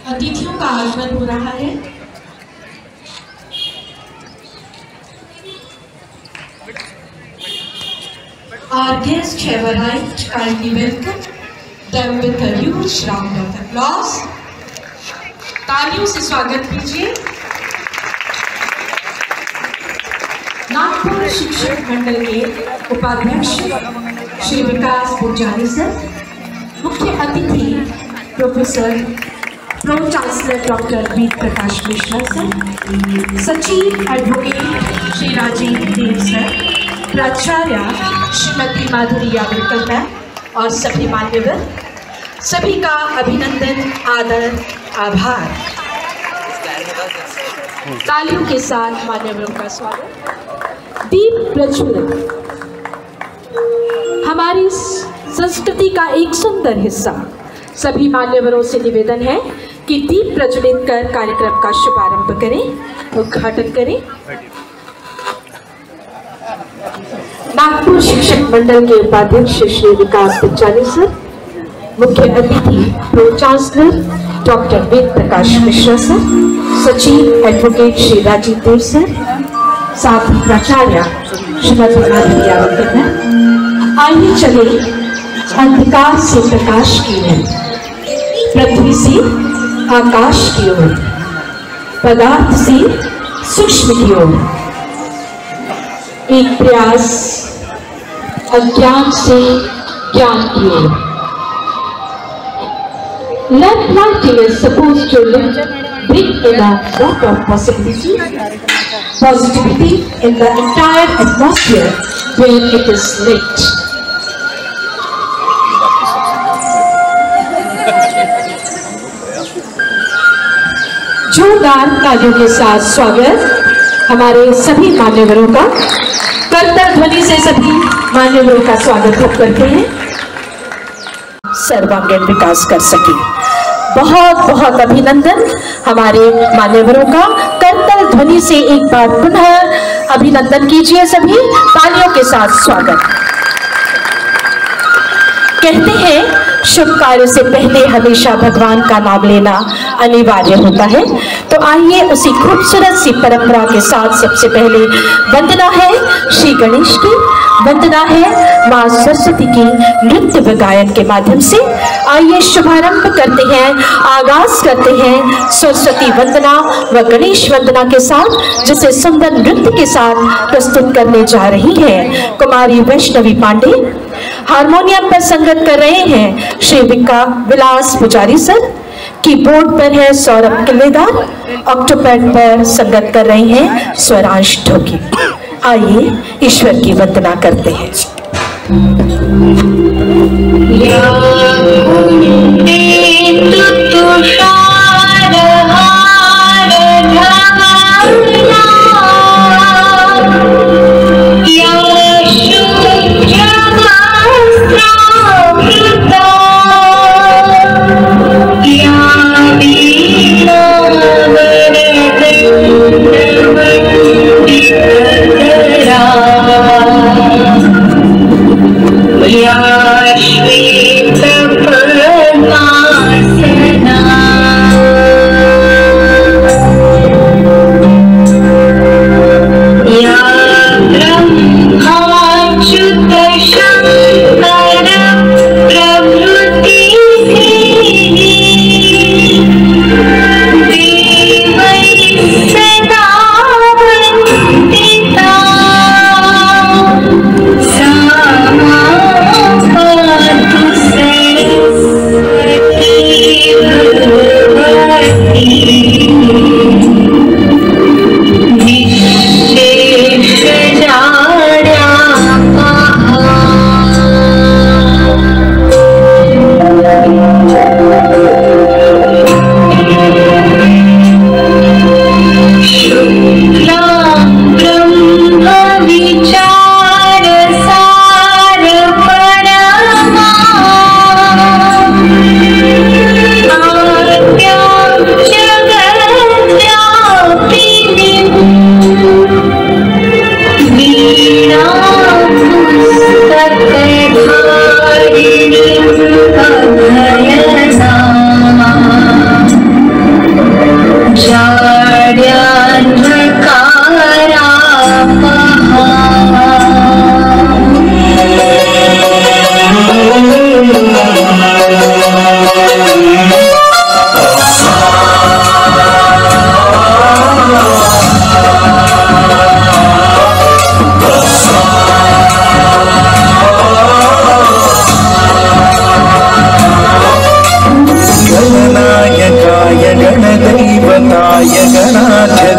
अतिथियों का आगमन हो रहा है। Our guests have arrived. Kindly welcome them with a huge round of applause. तालियों से स्वागत कीजिए। नागपुर शिक्षक मंडल के उपाध्यक्ष श्री विकास पुजारी सर, मुख्य अतिथि professor pro chancellor doctor Ved Prakash Mishra sir, सचिव एडवोकेट श्री राजीव देव सर, प्राचार्य श्रीमती माधुरी यावलकर मैम और सभी मान्यवर, सभी का अभिनंदन, आदर, आभार। तालियों के साथ मान्यवरों का स्वागत। दीप प्रज्वलन हमारी संस्कृति का एक सुंदर हिस्सा। सभी मान्यवरों से निवेदन है कि दीप प्रज्वलित कर कार्यक्रम का शुभारंभ करें, उद्घाटन करें। नागपुर शिक्षक मंडल के उपाध्यक्ष श्री विकास पुजारी सर, मुख्य अतिथि pro chancellor doctor Ved Prakash Mishra sir, सचिव एडवोकेट श्री राजीव देव सर, साथ ही प्राचार्य श्रीमती माधुरी यावलकर मैम। आइए चले अंधकार से प्रकाश की ओर, पृथ्वी से आकाश की ओर, पदार्थ से सूक्ष्म की ओर। एक प्रयास अज्ञान से ज्ञान की ओर। Lamplighting is supposed to bring in a lot of positivity in the entire atmosphere when it is lit. जोरदार तालियों के साथ स्वागत हमारे सभी मान्यवरों का। करतल ध्वनि से सभी मान्यवरों का स्वागत हम करते हैं। सर्वांगीण विकास कर सके। बहुत बहुत अभिनंदन हमारे मान्यवरों का। करतल ध्वनि से एक बार पुनः अभिनंदन कीजिए सभी, तालियों के साथ स्वागत। कहते हैं शुभ कार्य से पहले हमेशा भगवान का नाम लेना अनिवार्य होता है, तो आइए उसी खूबसूरत सी परंपरा के साथ सबसे पहले वंदना है श्री गणेश की, वंदना है माँ सरस्वती की नृत्य व गायन के माध्यम से। आइए शुभारंभ करते हैं, आगाज करते हैं सरस्वती वंदना व गणेश वंदना के साथ, जिसे सुंदर नृत्य के साथ प्रस्तुत करने जा रही हैं कुमारी वैष्णवी पांडे। हारमोनियम पर संगत कर रहे हैं श्री विलास पुजारी सर, कीबोर्ड पर है सौरभ किल्लेदार, ऑक्टोपैड पर संगत कर रहे हैं स्वरांश ढोकी। आइए ईश्वर की वंदना करते हैं। श्वेत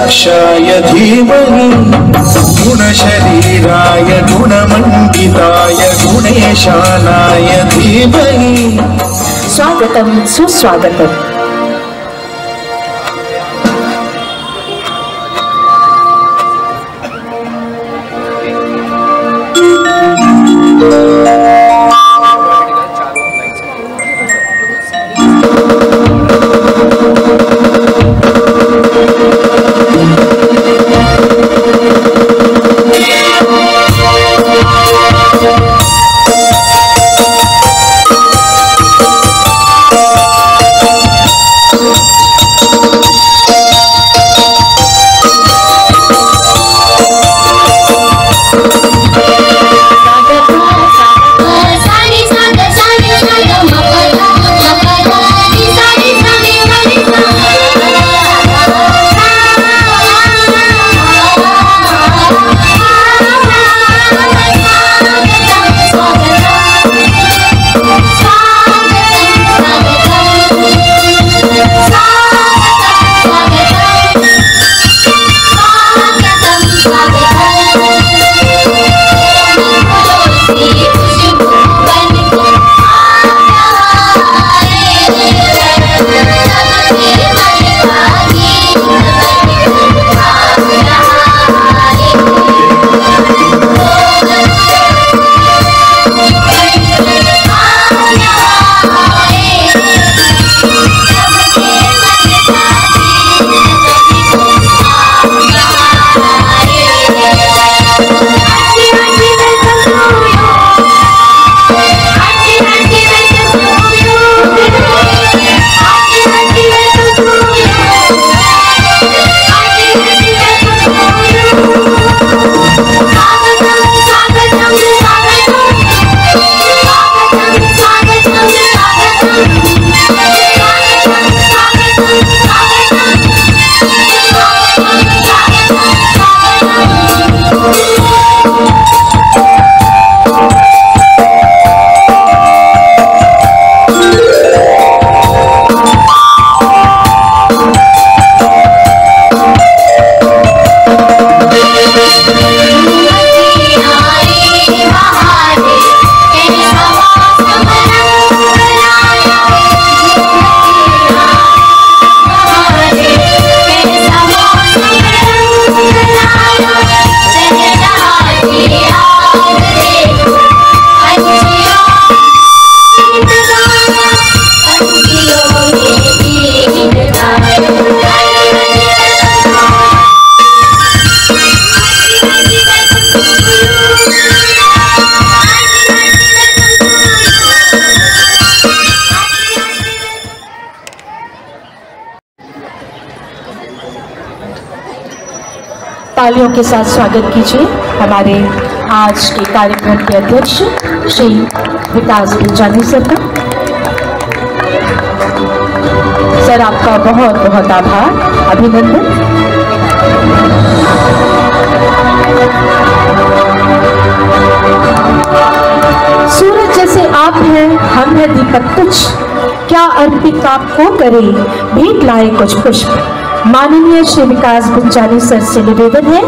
दक्षाय धीमहि गुणशरीराय गुणमण्डिताय गुणेशानाय धीमहि। स्वागतम सुस्वागतम। तालियों के साथ स्वागत कीजिए हमारे आज के कार्यक्रम के अध्यक्ष श्री विकास बुलचानी सर का। सर आपका बहुत बहुत आभार, अभिनंदन। सूरज जैसे आप हैं, हम हैं दीपक तुच्छ, क्या अर्पित आपको करे, भेंट लाए कुछ पुष्प। माननीय श्री विकास बुलचानी सर से निवेदन है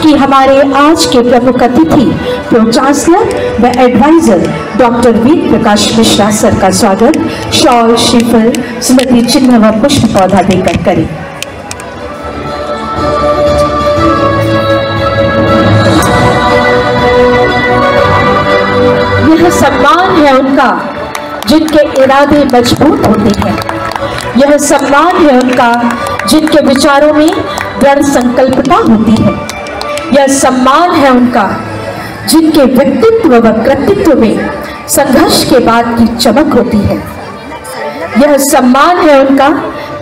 कि हमारे आज के प्रमुख अतिथि प्रो चांसलर व एडवाइजर डॉक्टर वीर प्रकाश मिश्रा सर का स्वागत शॉल, श्रीफल, स्मृति चिन्ह व पुष्प पौधा देकर करें। यह सम्मान है उनका जिनके इरादे मजबूत होते हैं। यह सम्मान है उनका जिनके विचारों में दृढ़ संकल्पता होती है। यह सम्मान है उनका जिनके व्यक्तित्व व कृतित्व में संघर्ष के बाद की चमक होती है। यह सम्मान है उनका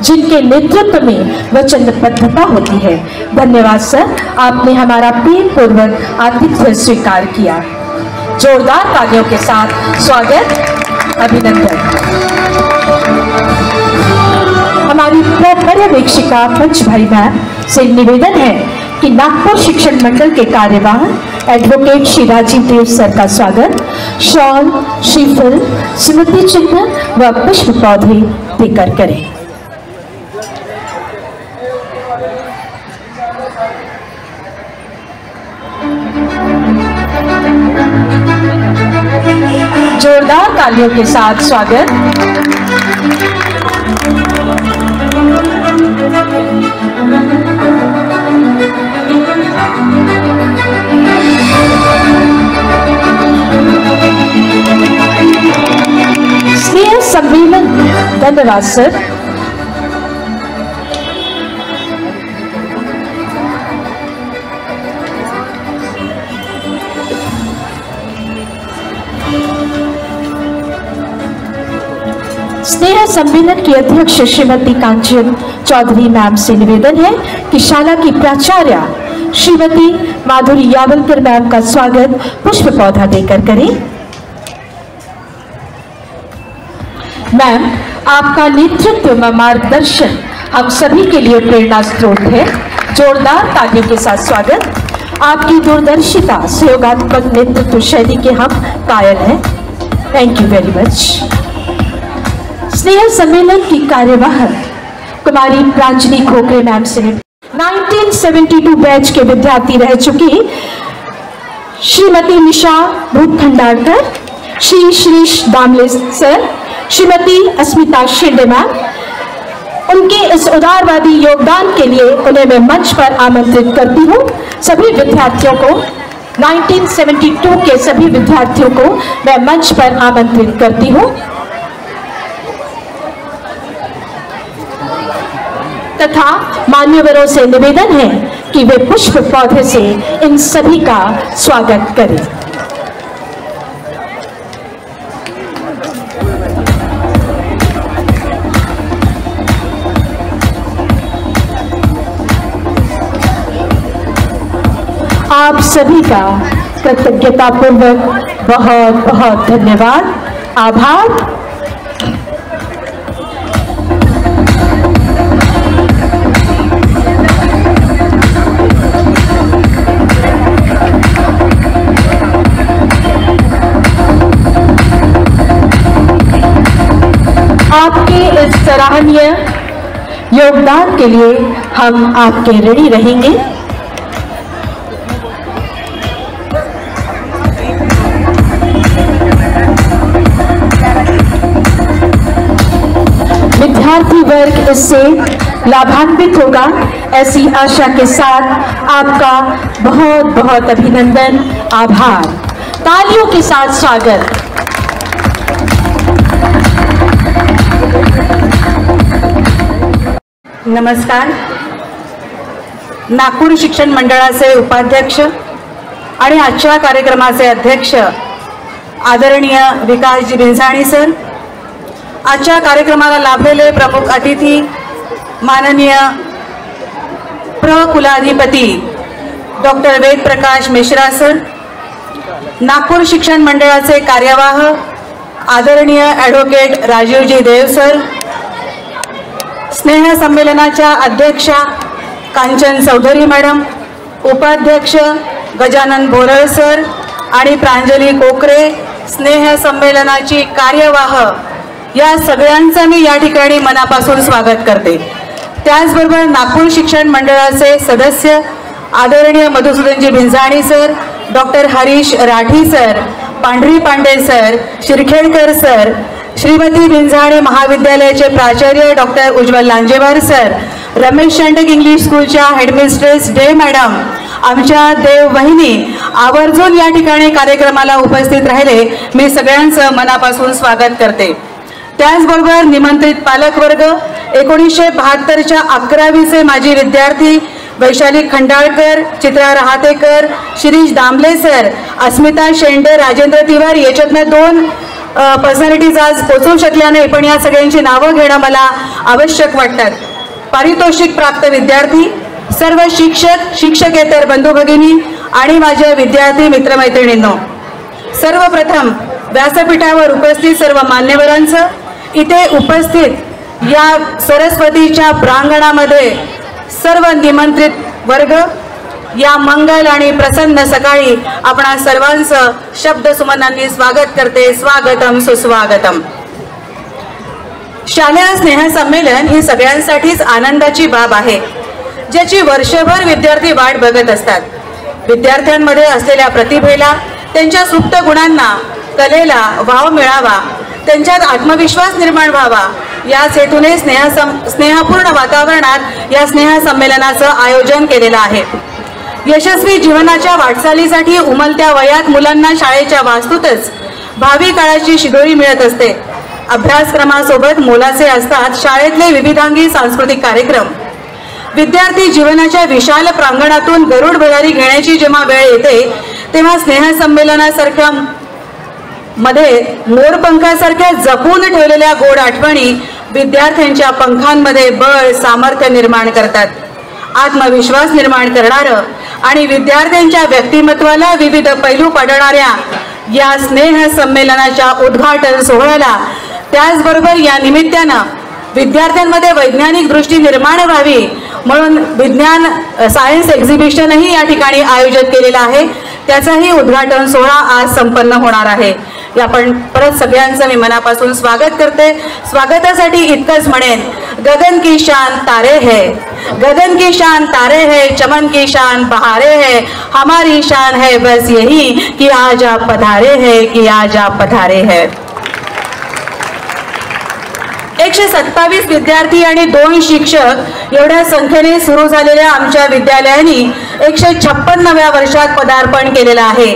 जिनके नेतृत्व में वचनबद्धता होती है। धन्यवाद सर, आपने हमारा प्रेम पूर्वक आतिथ्य स्वीकार किया। जोरदार तालियों के साथ स्वागत, अभिनंदन। हमारी पर्यवेक्षिका पंचभाई मैम से निवेदन है कि नागपुर शिक्षण मंडल के कार्यवाहक एडवोकेट श्री राजीव देव सर का स्वागत शॉल, श्रीफल, स्मृति चिन्ह व पुष्प पौधे देकर करें। जोरदार तालियों के साथ स्वागत। स्नेह सम्मेलन, धन्यवाद सर। स्नेह सम्मेलन की अध्यक्ष श्रीमती कांचन चौधरी मैम से निवेदन है कि शाला की प्राचार्य श्रीमती माधुरी यावलकर मैम का स्वागत पुष्प पौधा देकर करें। मैम, आपका नेतृत्व व मार्गदर्शन हम सभी के लिए प्रेरणा स्रोत है। जोरदार तालियों के साथ स्वागत। आपकी दूरदर्शिता, सहयोगात्मक नेतृत्व शैली के हम कायल हैं। Thank you very much. स्नेह सम्मेलन की कार्यवाहक कुमारी प्रांजलि खोखरे मैम से 1972 बैच के विद्यार्थी रह चुकी श्रीमती निशा भूतखंडारकर, श्री श्रीश दामले सर, श्रीमती अस्मिता शिंदे मैम, उनके इस उदारवादी योगदान के लिए उन्हें मैं मंच पर आमंत्रित करती हूँ। सभी विद्यार्थियों को 1972 के सभी विद्यार्थियों को मैं मंच पर आमंत्रित करती हूँ तथा मान्यवरों से निवेदन है कि वे पुष्प पौधे से इन सभी का स्वागत करें। आप सभी का कृतज्ञतापूर्वक बहुत बहुत धन्यवाद, आभार। आपके इस सराहनीय योगदान के लिए हम आपके ऋणी रहेंगे। विद्यार्थी वर्ग इससे लाभान्वित होगा, ऐसी आशा के साथ आपका बहुत बहुत अभिनंदन, आभार। तालियों के साथ स्वागत। नमस्कार। नागपूर शिक्षण मंडळाचे उपाध्यक्ष आणि आजच्या कार्यक्रमाचे अध्यक्ष आदरणीय विकासजी भिंजाणी सर, आजच्या कार्यक्रमाला लाभलेले प्रमुख अतिथी माननीय प्रकुलाधिपती डॉक्टर वेद प्रकाश मिश्रा सर, नागपूर शिक्षण मंडळाचे कार्यवाह आदरणीय ॲडव्होकेट राजीवजी देव सर, स्नेह संमेलनाच्या अध्यक्षा कांचन चौधरी मॅडम, उपाध्यक्ष गजानन बोरळ सर आणि प्रांजली कोकरे, स्नेह संमेलनाची कार्यवाह, या सगळ्यांचं मी या ठिकाणी मनापासून स्वागत करते। त्याचबरोबर नागपूर शिक्षण मंडळाचे सदस्य आदरणीय Madhusudanji Bhinjani sir, doctor Harish Rathi sir, Pandhari Pande sir, Shirkhedkar sir, Shrimati Bhinjani महाविद्यालयाचे प्राचार्य doctor Ujjwal Lanjewar sir, Ramesh Shendak English स्कूलच्या हेडमिस्ट्रेस डे मॅडम, आमच्या देव वहिनी आवर्जून या ठिकाणी कार्यक्रमाला उपस्थित राहिले, मी सगळ्यांचं मनापासून स्वागत करते। त्याचबरोबर निमंत्रित पालकवर्ग, 1972च्या 11वीचे माजी विद्यार्थी वैशाली खंडाळकर, चित्रा रहातेकर, शिरीष दामले सर, अस्मिता शेंडे, राजेंद्र तिवारी, याच्यातनं 2 पर्सनॅलिटीज आज पोहोचू शकल्या नाही, पण या सगळ्यांची नावं घेणं मला आवश्यक वाटतात। पारितोषिक प्राप्त विद्यार्थी, सर्व शिक्षक, शिक्षकेतर बंधू भगिनी आणि माझ्या विद्यार्थी मित्रमैत्रिणींनो, सर्वप्रथम व्यासपीठावर उपस्थित सर्व मान्यवरांचं, इथे उपस्थित या सरस्वतीच्या प्रांगणामध्ये सर्व निमंत्रित वर्ग, या मंगल आणि प्रसन्न सकाळी आपणा सर्वांचं शब्द सुमनांनी स्वागत करते। स्वागतम सुस्वागतम। शालेय स्नेह संमेलन ही सगळ्यांसाठीच आनंदाची बाब आहे, ज्याची वर्षभर विद्यार्थी वाट बघत असतात। विद्यार्थ्यांमध्ये असलेल्या प्रतिभेला, त्यांच्या सुप्त गुणांना कलेला वाव मिळावा, त्यांच्यात आत्मविश्वास निर्माण व्हावा, याच हेतूने स्नेहपूर्ण वातावरणात या स्नेहसंमेलनाचं आयोजन केलेलं आहे. यशस्वी जीवनाच्या वाटचालीसाठी उमलत्या वयात मुलांना शाळेच्या वास्तूतच भावी काळाची शिदोरी मिळत असते. अभ्यासक्रमासोबत मोलाचे असतात शाळेतले विविधांगी सांस्कृतिक कार्यक्रम. विद्यार्थी जीवनाच्या विशाल प्रांगणातून गरुड भरारी घेण्याची जेव्हा वेळ येते तेव्हा स्नेहसंमेलनासारख्या मध्ये मोरपंखासारख्या जपून ठेवलेल्या गोड आठवणी विद्यार्थ्यांच्या पंखांमध्ये बळ सामर्थ्य निर्माण करतात. आत्मविश्वास निर्माण करणारं आणि विद्यार्थ्यांच्या व्यक्तिमत्वाला विविध पैलू पडणाऱ्या या स्नेह संमेलनाच्या उद्घाटन सोहळ्याला, त्याचबरोबर या निमित्तानं विद्यार्थ्यांमध्ये वैज्ञानिक दृष्टी निर्माण व्हावी म्हणून विज्ञान सायन्स एक्झिबिशनही या ठिकाणी आयोजित केलेलं आहे. त्याचाही उद्घाटन सोहळा आज संपन्न होणार आहे. आपण परत सगळ्यांचं मी मनापासून स्वागत करते. स्वागतासाठी इतकंच म्हणेन, गगन की शान तारे है, गगन की शान तारे है, चमन की शान बहारे है, हमारी शान है बस यही कि आज आप पधारे है, कि आज आप पधारे है. 127 विद्यार्थी आणि 2 शिक्षक एवढ्या संख्येने सुरू झालेल्या आमच्या विद्यालयाने 156व्या वर्षात पदार्पण केलेलं आहे.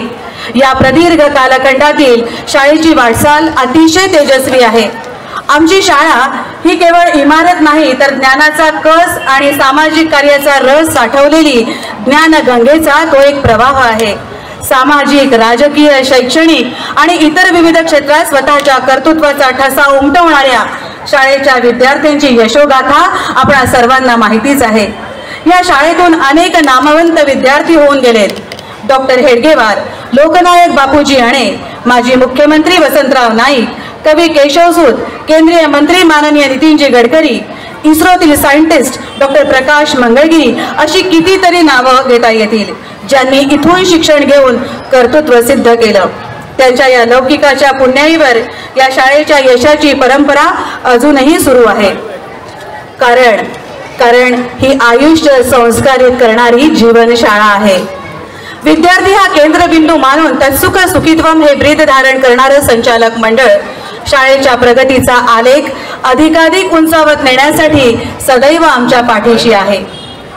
या प्रदीर्घ कालखंडातील शाळेची वाटचाल अतिशय तेजस्वी आहे. आमची शाळा ही केवळ इमारत नाही तर ज्ञानाचा कस आणि सामाजिक कार्याचा रस साठवलेली ज्ञानगंगेचा तो एक प्रवाह आहे. सामाजिक, राजकीय, शैक्षणिक आणि इतर विविध क्षेत्रात स्वतःच्या कर्तृत्वाचा ठसा उमटवणाऱ्या शाळेच्या विद्यार्थ्यांची यशोगाथा आपणा सर्वांना माहितीच आहे. या शाळेतून अनेक नामवंत विद्यार्थी होऊन गेलेत. डॉक्टर हेडगेवार, लोकनायक बापूजी अणे, माजी मुख्यमंत्री वसंतराव नाईक, कवी केशवसूत, केंद्रीय मंत्री माननीय नितीनजी गडकरी, इस्रोतील सायंटिस्ट डॉक्टर प्रकाश मंगळगिरी अशी कितीतरी नावं घेता येतील ज्यांनी इथून शिक्षण घेऊन कर्तृत्व सिद्ध केलं. त्यांच्या या लौकिकाच्या पुण्याईवर या शाळेच्या यशाची परंपरा अजूनही सुरू आहे. कारण ही आयुष्य संस्कारित करणारी जीवनशाळा आहे. विद्यार्थी हा केंद्रबिंदू मानून तत्सुख सुखित्वम हे ब्रीद धारण करणारं संचालक मंडळ शाळेच्या प्रगतीचा आलेख अधिकाधिक उंचावत नेण्यासाठी सदैव आमच्या पाठीशी आहे.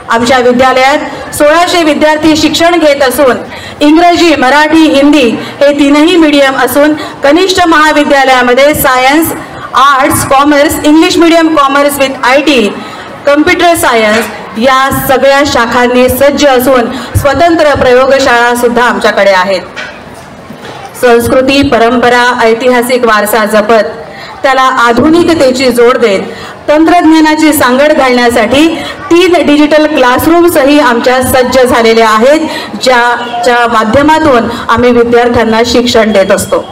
आमच्या विद्यालयात 1600 विद्यार्थी शिक्षण घेत असून इंग्रजी, मराठी, हिंदी हे 3ही मीडियम असून कनिष्ठ महाविद्यालयामध्ये science, arts, commerce, English medium commerce with IT, computer science या सगळ्या शाखांनी सज्ज असून स्वतंत्र प्रयोगशाळा सुद्धा आमच्याकडे आहेत. संस्कृती, परंपरा, ऐतिहासिक वारसा जपत त्याला आधुनिकतेची जोड देत तंत्रज्ञानाची सांगड घालण्यासाठी 3 डिजिटल क्लासरूम्सही आमच्या सज्ज झालेल्या आहेत, ज्याच्या माध्यमातून आम्ही विद्यार्थ्यांना शिक्षण देत असतो.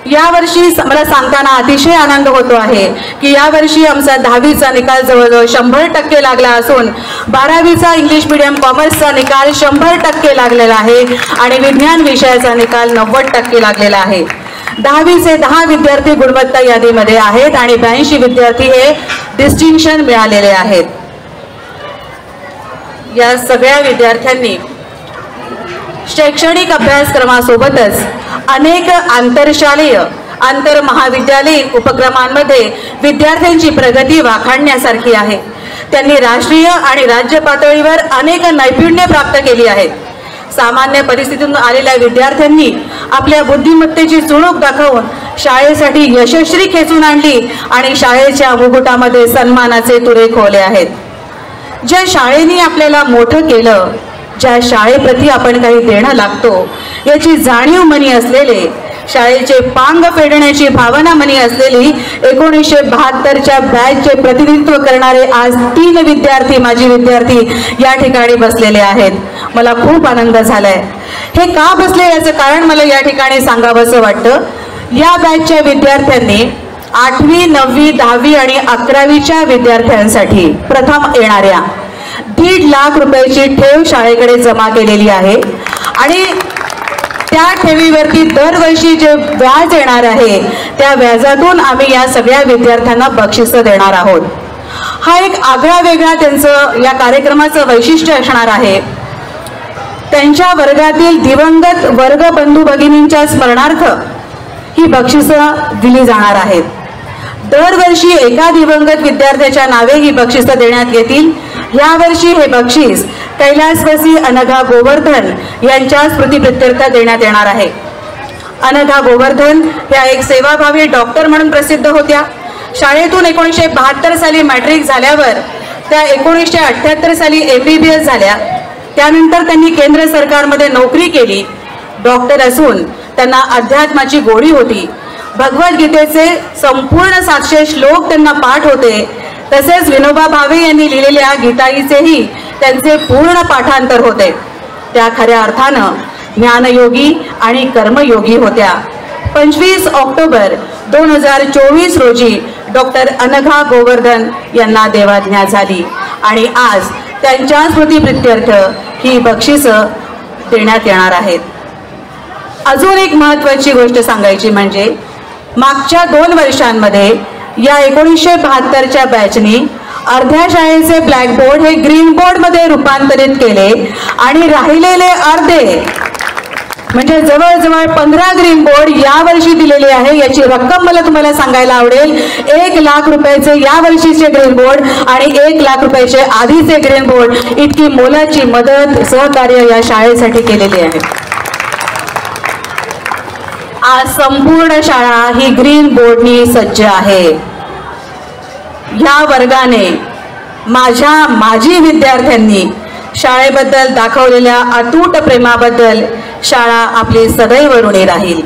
यावर्षी मला सांगताना अतिशय आनंद होतो आहे की यावर्षी आमचा 10वीचा निकाल जवळजवळ 100% लागला असून 12वीचा इंग्लिश मीडियम कॉमर्सचा निकाल 100% लागलेला आहे आणि विज्ञान विषयाचा निकाल 90% लागलेला आहे. 10वीचे 10 विद्यार्थी गुणवत्ता यादीमध्ये आहेत आणि 82 विद्यार्थी हे डिस्टिंक्शन मिळालेले आहेत. या सगळ्या विद्यार्थ्यांनी शैक्षणिक अभ्यासक्रमासोबतच अनेक आंतरशालेय, आंतर महाविद्यालयीन उपक्रमांमध्ये विद्यार्थ्यांची प्रगती वाखाणण्यासारखी आहे. त्यांनी राष्ट्रीय आणि राज्य पातळीवर अनेक नैपुण्य प्राप्त केली आहेत. सामान्य परिस्थितीतून आलेल्या विद्यार्थ्यांनी आपल्या बुद्धिमत्तेची चुणूक दाखवून शाळेसाठी यशश्री खेचून आणली आणि शाळेच्या मुकुटामध्ये सन्मानाचे तुरे खोवले आहेत. ज्या शाळेने आपल्याला मोठं केलं, ज्या शाळेप्रती आपण काही देणं लागतो याची जाणीव मनी असलेले, शाळेचे पांग फेडण्याची भावना मनी असलेली 1972च्या बॅचचे प्रतिनिधित्व करणारे आज 3 विद्यार्थी, माजी विद्यार्थी या ठिकाणी बसलेले आहेत. मला खूप आनंद झालाय. हे का बसले याचं कारण मला या ठिकाणी सांगावंसं वाटतं. या बॅचच्या विद्यार्थ्यांनी 8वी, 9वी, 10वी आणि 11वीच्या विद्यार्थ्यांसाठी प्रथम येणाऱ्या 1.5 लाख रुपयाची ठेव शाळेकडे जमा केलेली आहे आणि त्या ठेवीवरती दरवर्षी जे व्याज येणार आहे त्या व्याजातून आम्ही या सगळ्या विद्यार्थ्यांना बक्षीस देणार आहोत. हा एक आगळा वेगळा त्यांचं या कार्यक्रमाचं वैशिष्ट्य असणार आहे. त्यांच्या वर्गातील दिवंगत वर्ग बंधू भगिनींच्या स्मरणार्थ ही बक्षिसं दिली जाणार आहेत. दरवर्षी एका दिवंगत विद्यार्थ्याच्या नावे ही बक्षिसं देण्यात येतील. यावर्षी हे बक्षीस कैलासवासी अनघा गोवर्धन यांच्या स्मृतिप्रित्यर्थ देण्यात येणार आहे. अनघा गोवर्धन ह्या एक सेवाभावी डॉक्टर म्हणून प्रसिद्ध होत्या. शाळेतून 1972 साली मॅट्रिक झाल्यावर त्या 1978 साली MBBS झाल्या. त्यानंतर त्यांनी केंद्र सरकारमध्ये नोकरी केली. डॉक्टर असून त्यांना अध्यात्माची गोडी होती. भगवद्गीतेचे संपूर्ण 700 श्लोक त्यांना पाठ होते. तसेच विनोबा भावे यांनी लिहिलेल्या गीताईचेही त्यांचे पूर्ण पाठांतर होते. त्या खऱ्या अर्थानं ज्ञानयोगी आणि कर्मयोगी होत्या. 25 ऑक्टोबर 2024 रोजी डॉक्टर अनघा गोवर्धन यांना देवाज्ञा झाली आणि आज त्यांच्या स्मृतिप्रित्यर्थ ही बक्षिसं देण्यात येणार आहेत. अजून एक महत्त्वाची गोष्ट सांगायची म्हणजे मागच्या 2 वर्षांमध्ये या 1972च्या बॅचनी अर्ध्या शाळेचे ब्लॅकबोर्ड हे ग्रीन बोर्डमध्ये रूपांतरित केले आणि राहिलेले अर्धे म्हणजे जवळजवळ 15 ग्रीन बोर्ड यावर्षी दिलेले आहे. याची रक्कम मला तुम्हाला सांगायला आवडेल. 1 लाख रुपयाचे यावर्षीचे ग्रीन बोर्ड आणि 1 लाख रुपयाचे आधीचे ग्रीन बोर्ड इतकी मोलाची मदत सहकार्य या शाळेसाठी केलेली आहे. आज संपूर्ण शाळा ही ग्रीन बोर्डनी सज्ज आहे. या वर्गाने माजी विद्यार्थ्यांनी शाळेबद्दल दाखवलेल्या अतूट प्रेमाबद्दल शाळा आपली सदैव ऋणी राहील.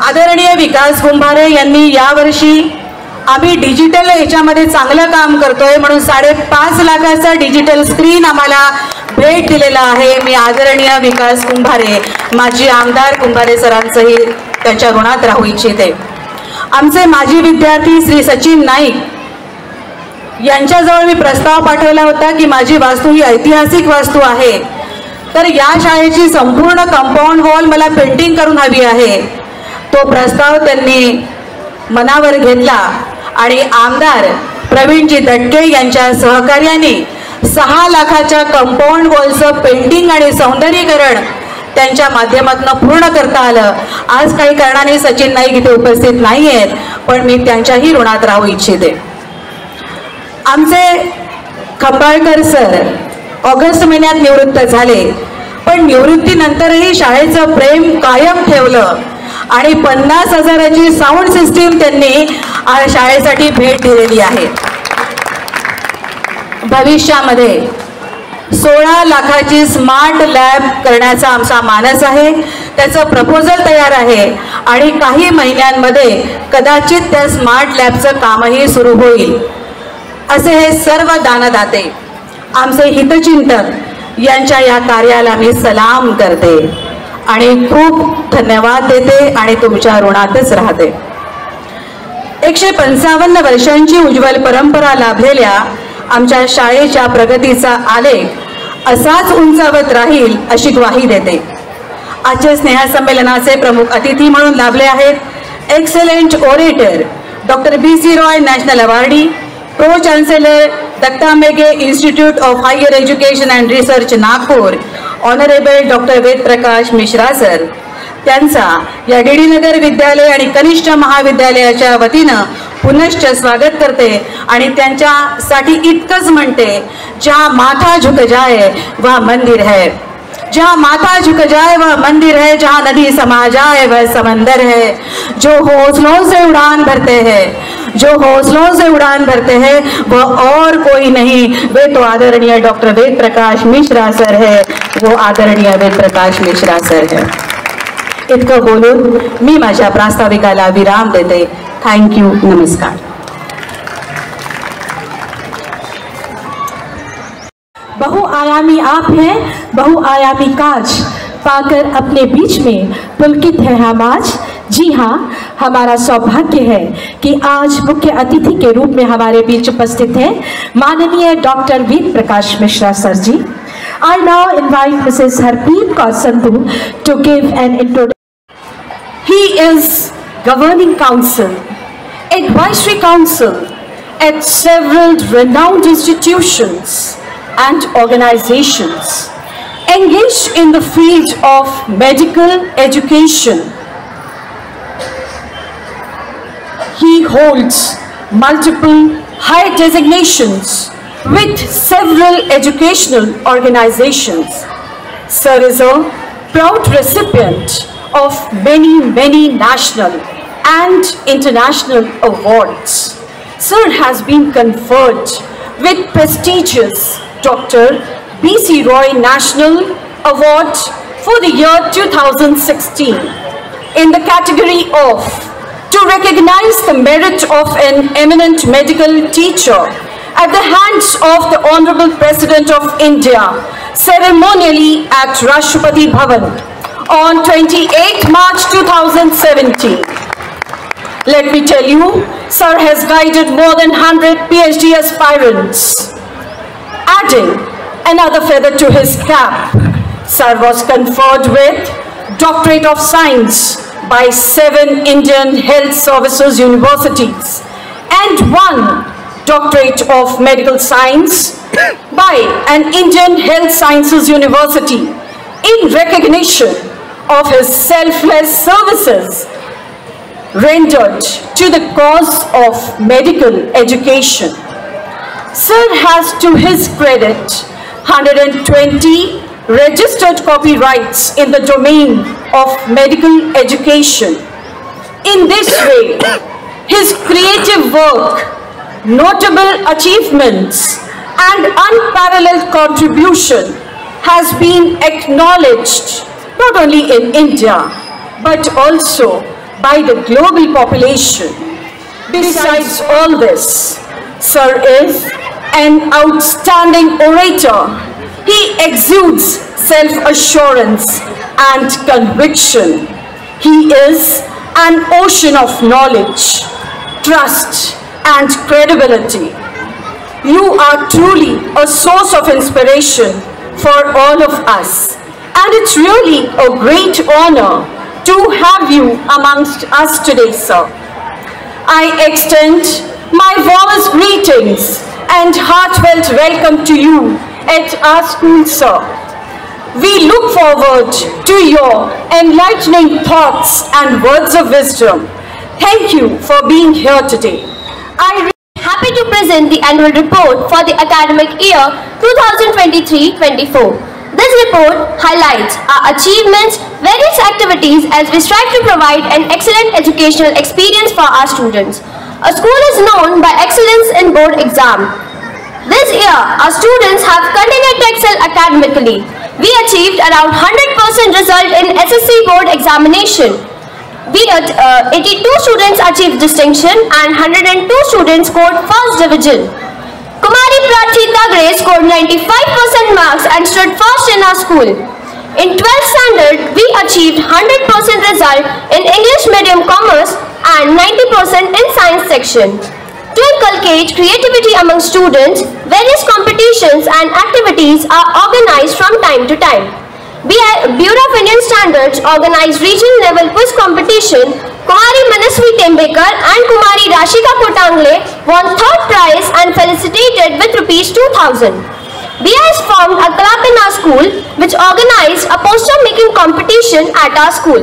आदरणीय विकास कुंभारे यांनी यावर्षी आम्ही डिजिटल ह्याच्यामध्ये चांगलं काम करतोय म्हणून 5.5 लाखाचा डिजिटल स्क्रीन आम्हाला भेट दिलेला आहे. मी आदरणीय विकास कुंभारे माजी आमदार कुंभारे सरांचंही त्यांच्या ऋणात राहू इच्छिते. आमचे माजी विद्यार्थी श्री सचिन नाईक यांच्याजवळ मी प्रस्ताव पाठवला होता की माझी वास्तू ही ऐतिहासिक वास्तू आहे, तर या शाळेची संपूर्ण कंपाऊंड वॉल मला पेंटिंग करून हवी आहे. तो प्रस्ताव त्यांनी मनावर घेतला आणि आमदार प्रवीणजी दटके यांच्या सहकार्याने 6 लाखाच्या कंपाऊंड वॉलचं पेंटिंग आणि सौंदर्यीकरण त्यांच्या माध्यमातून पूर्ण करता आलं. आज काही कारणाने सचिन नाईक इथे उपस्थित नाही आहेत, पण मी त्यांच्याही ऋणात राहू इच्छिते. आमचे खंबाळकर सर ऑगस्ट महिन्यात निवृत्त झाले, पण निवृत्तीनंतरही शाळेचं प्रेम कायम ठेवलं आणि 50,000ची साऊंड सिस्टीम त्यांनी शाळेसाठी भेट दिलेली आहे. भविष्यामध्ये 16 लाखाची स्मार्ट लॅब करण्याचा आमचा मानस आहे. त्याचं प्रपोजल तयार आहे आणि काही महिन्यांमध्ये कदाचित त्या स्मार्ट लॅबचं कामही सुरू होईल. असे हे सर्व दानदाते आमचे हितचिंतक यांच्या या कार्याला मी सलाम करते आणि खूप धन्यवाद देते आणि तुमच्या ऋणातच राहते. 155 वर्षांची उज्ज्वल परंपरा लाभलेल्या आमच्या शाळेच्या प्रगतीचा आलेख असाच उंचावत राहील अशी ग्वाही देते. आजच्या स्नेहसंमेलनाचे प्रमुख अतिथी म्हणून लाभले आहेत excellent orator doctor BC Roy national awardee, pro chancellor Datta Meghe institute of higher education and research Nagpur honourable doctor Vedprakash Mishra sir. त्यांचा या DD नगर विद्यालय आणि कनिष्ठ महाविद्यालयाच्या वतीनं पुनश्च स्वागत करते आणि त्यांच्यासाठी इतकंच म्हणते, जहाँ माथा झुक जाए वह मंदिर है, जहाँ माथा झुक जाए वह मंदिर है, जहाँ नदी समा जाए वह समंदर है. जो हौसलों से उड़ान भरते हैं, जो हौसलों से उड़ान भरते हैं वह और कोई नहीं, वे तो आदरणीय डॉक्टर वेद प्रकाश मिश्रा सर है. वो आदरणीय वेद प्रकाश मिश्रा सर है. इतकं बोलून मी माझ्या प्रास्ताविकाला विराम देते. थँक्यू. नमस्कार. बहुआयामी आप हैं, बहुआयामी काज पाकर अपने बीच में पुलकित है हम आज. जी हाँ, हमारा सौभाग्य है कि आज मुख्य अतिथि के रूप में हमारे बीच उपस्थित हैं माननीय doctor Ved Prakash Mishra sir ji. I now invite Mrs. Harpreet Kaur Sandhu to give an introduction. He is governing council, advisory council at several renowned institutions and organizations engaged in the field of medical education. He holds multiple high designations with several educational organizations. Sir is a proud recipient of many national and international awards. Sir has been conferred with prestigious Dr. B.C. Roy National Award for the year 2016 in the category of to recognize the merit of an eminent medical teacher at the hands of the Honorable President of India, ceremonially at Rashtrapati Bhavan on 28 March 2017. Let me tell you, Sir has guided more than 100 PhD aspirants. Adding another feather to his cap, Sir was conferred with Doctorate of Science by 7 Indian Health Services Universities and 1 Doctorate of Medical Science by an Indian Health Sciences University in recognition of his selfless services rendered to the cause of medical education. Sir has to his credit 120 registered copyrights in the domain of medical education. In this way, his creative work, notable achievements and unparalleled contribution has been acknowledged not only in India but also by the global population. Besides all this, Sir is an outstanding orator. He exudes self-assurance and conviction. He is an ocean of knowledge, trust, and credibility. You are truly a source of inspiration for all of us, and it's really a great honor to have you amongst us today, sir. I extend my warmest greetings and heartfelt welcome to you at our school, sir. We look forward to your enlightening thoughts and words of wisdom. Thank you for being here today. I'm happy to present the annual report for the academic year 2023-24. This report highlights our achievements, various activities as we strive to provide an excellent educational experience for our students. A school is known by excellence in board exam. This year, our students have continued to excel academically. We achieved around 100% result in SSC board examination. 82 students achieved distinction and 102 students scored first division. Kumari Prachi Tagre scored 95% marks and stood first in our school. In 12th standard, we achieved 100% result in English medium commerce and 90% in science section. To inculcate creativity among students, various competitions and activities are organized from time to time. Bureau of Indian Standards organized regional level quiz competition. Kumari Manaswi Tembekar and Kumari Rashika Kotangle won 3rd prize and felicitated with ₹2,000. BIS formed a club in our school which organized a poster making competition at our school.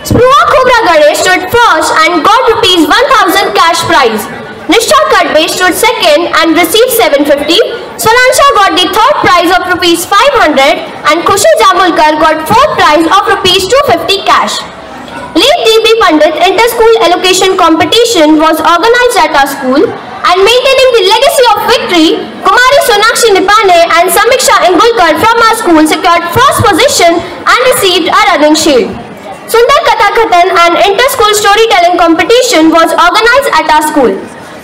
Spruha Khobra Ganesh stood first and got ₹1,000 cash prize. Nishtha Kadbe stood second and received 750. Solansha got the 3rd prize of ₹500 and Khushi Jamulkar got 4th prize of ₹250 cash. Late D.B. Pandit Inter-School Allocation Competition was organized at our school, and maintaining the legacy of victory, Kumari Sonakshi Nipane and Samiksha Ingulkar from our school secured first position and received a running shield. Sundar Kathakathan and Inter-School Storytelling Competition was organized at our school.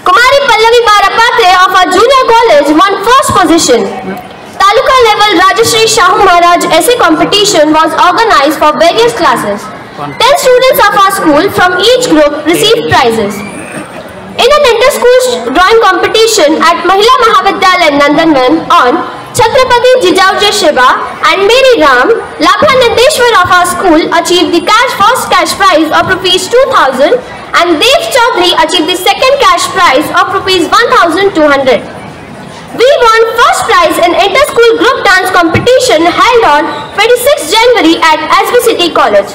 Kumari Pallavi Barapatre of our junior college won first position. Taluka level Rajashri Shahu Maharaj essay competition was organized for various classes. 10 students of our school from each group received prizes. In an inter-school drawing competition at Mahila Mahavidyalaya Nandanvan on Chhatrapati Jijauji Shiva and Mary Ram, Labha Nandeshwar of our school achieved the first cash prize of ₹2,000 and Dev Chaudhary achieved the second cash prize of ₹1,200. We won first prize in inter-school group dance competition held on 26 January at SB City College.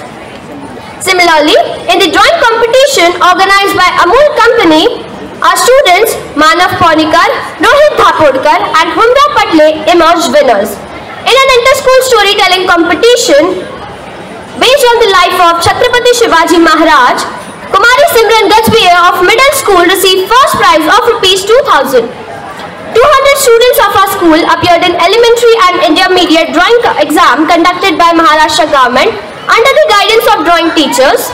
Similarly, in the drawing competition organized by Amul Company, our students Manav Paunikar, Rohit Thapodkar and Humra Patle emerged winners. In an inter-school storytelling competition based on the life of Chhatrapati Shivaji Maharaj, Kumari Simran Gajbia of middle school received first prize of ₹2,000. 200 students of our school appeared in elementary and intermediate drawing exam conducted by Maharashtra government under the guidance of drawing teachers.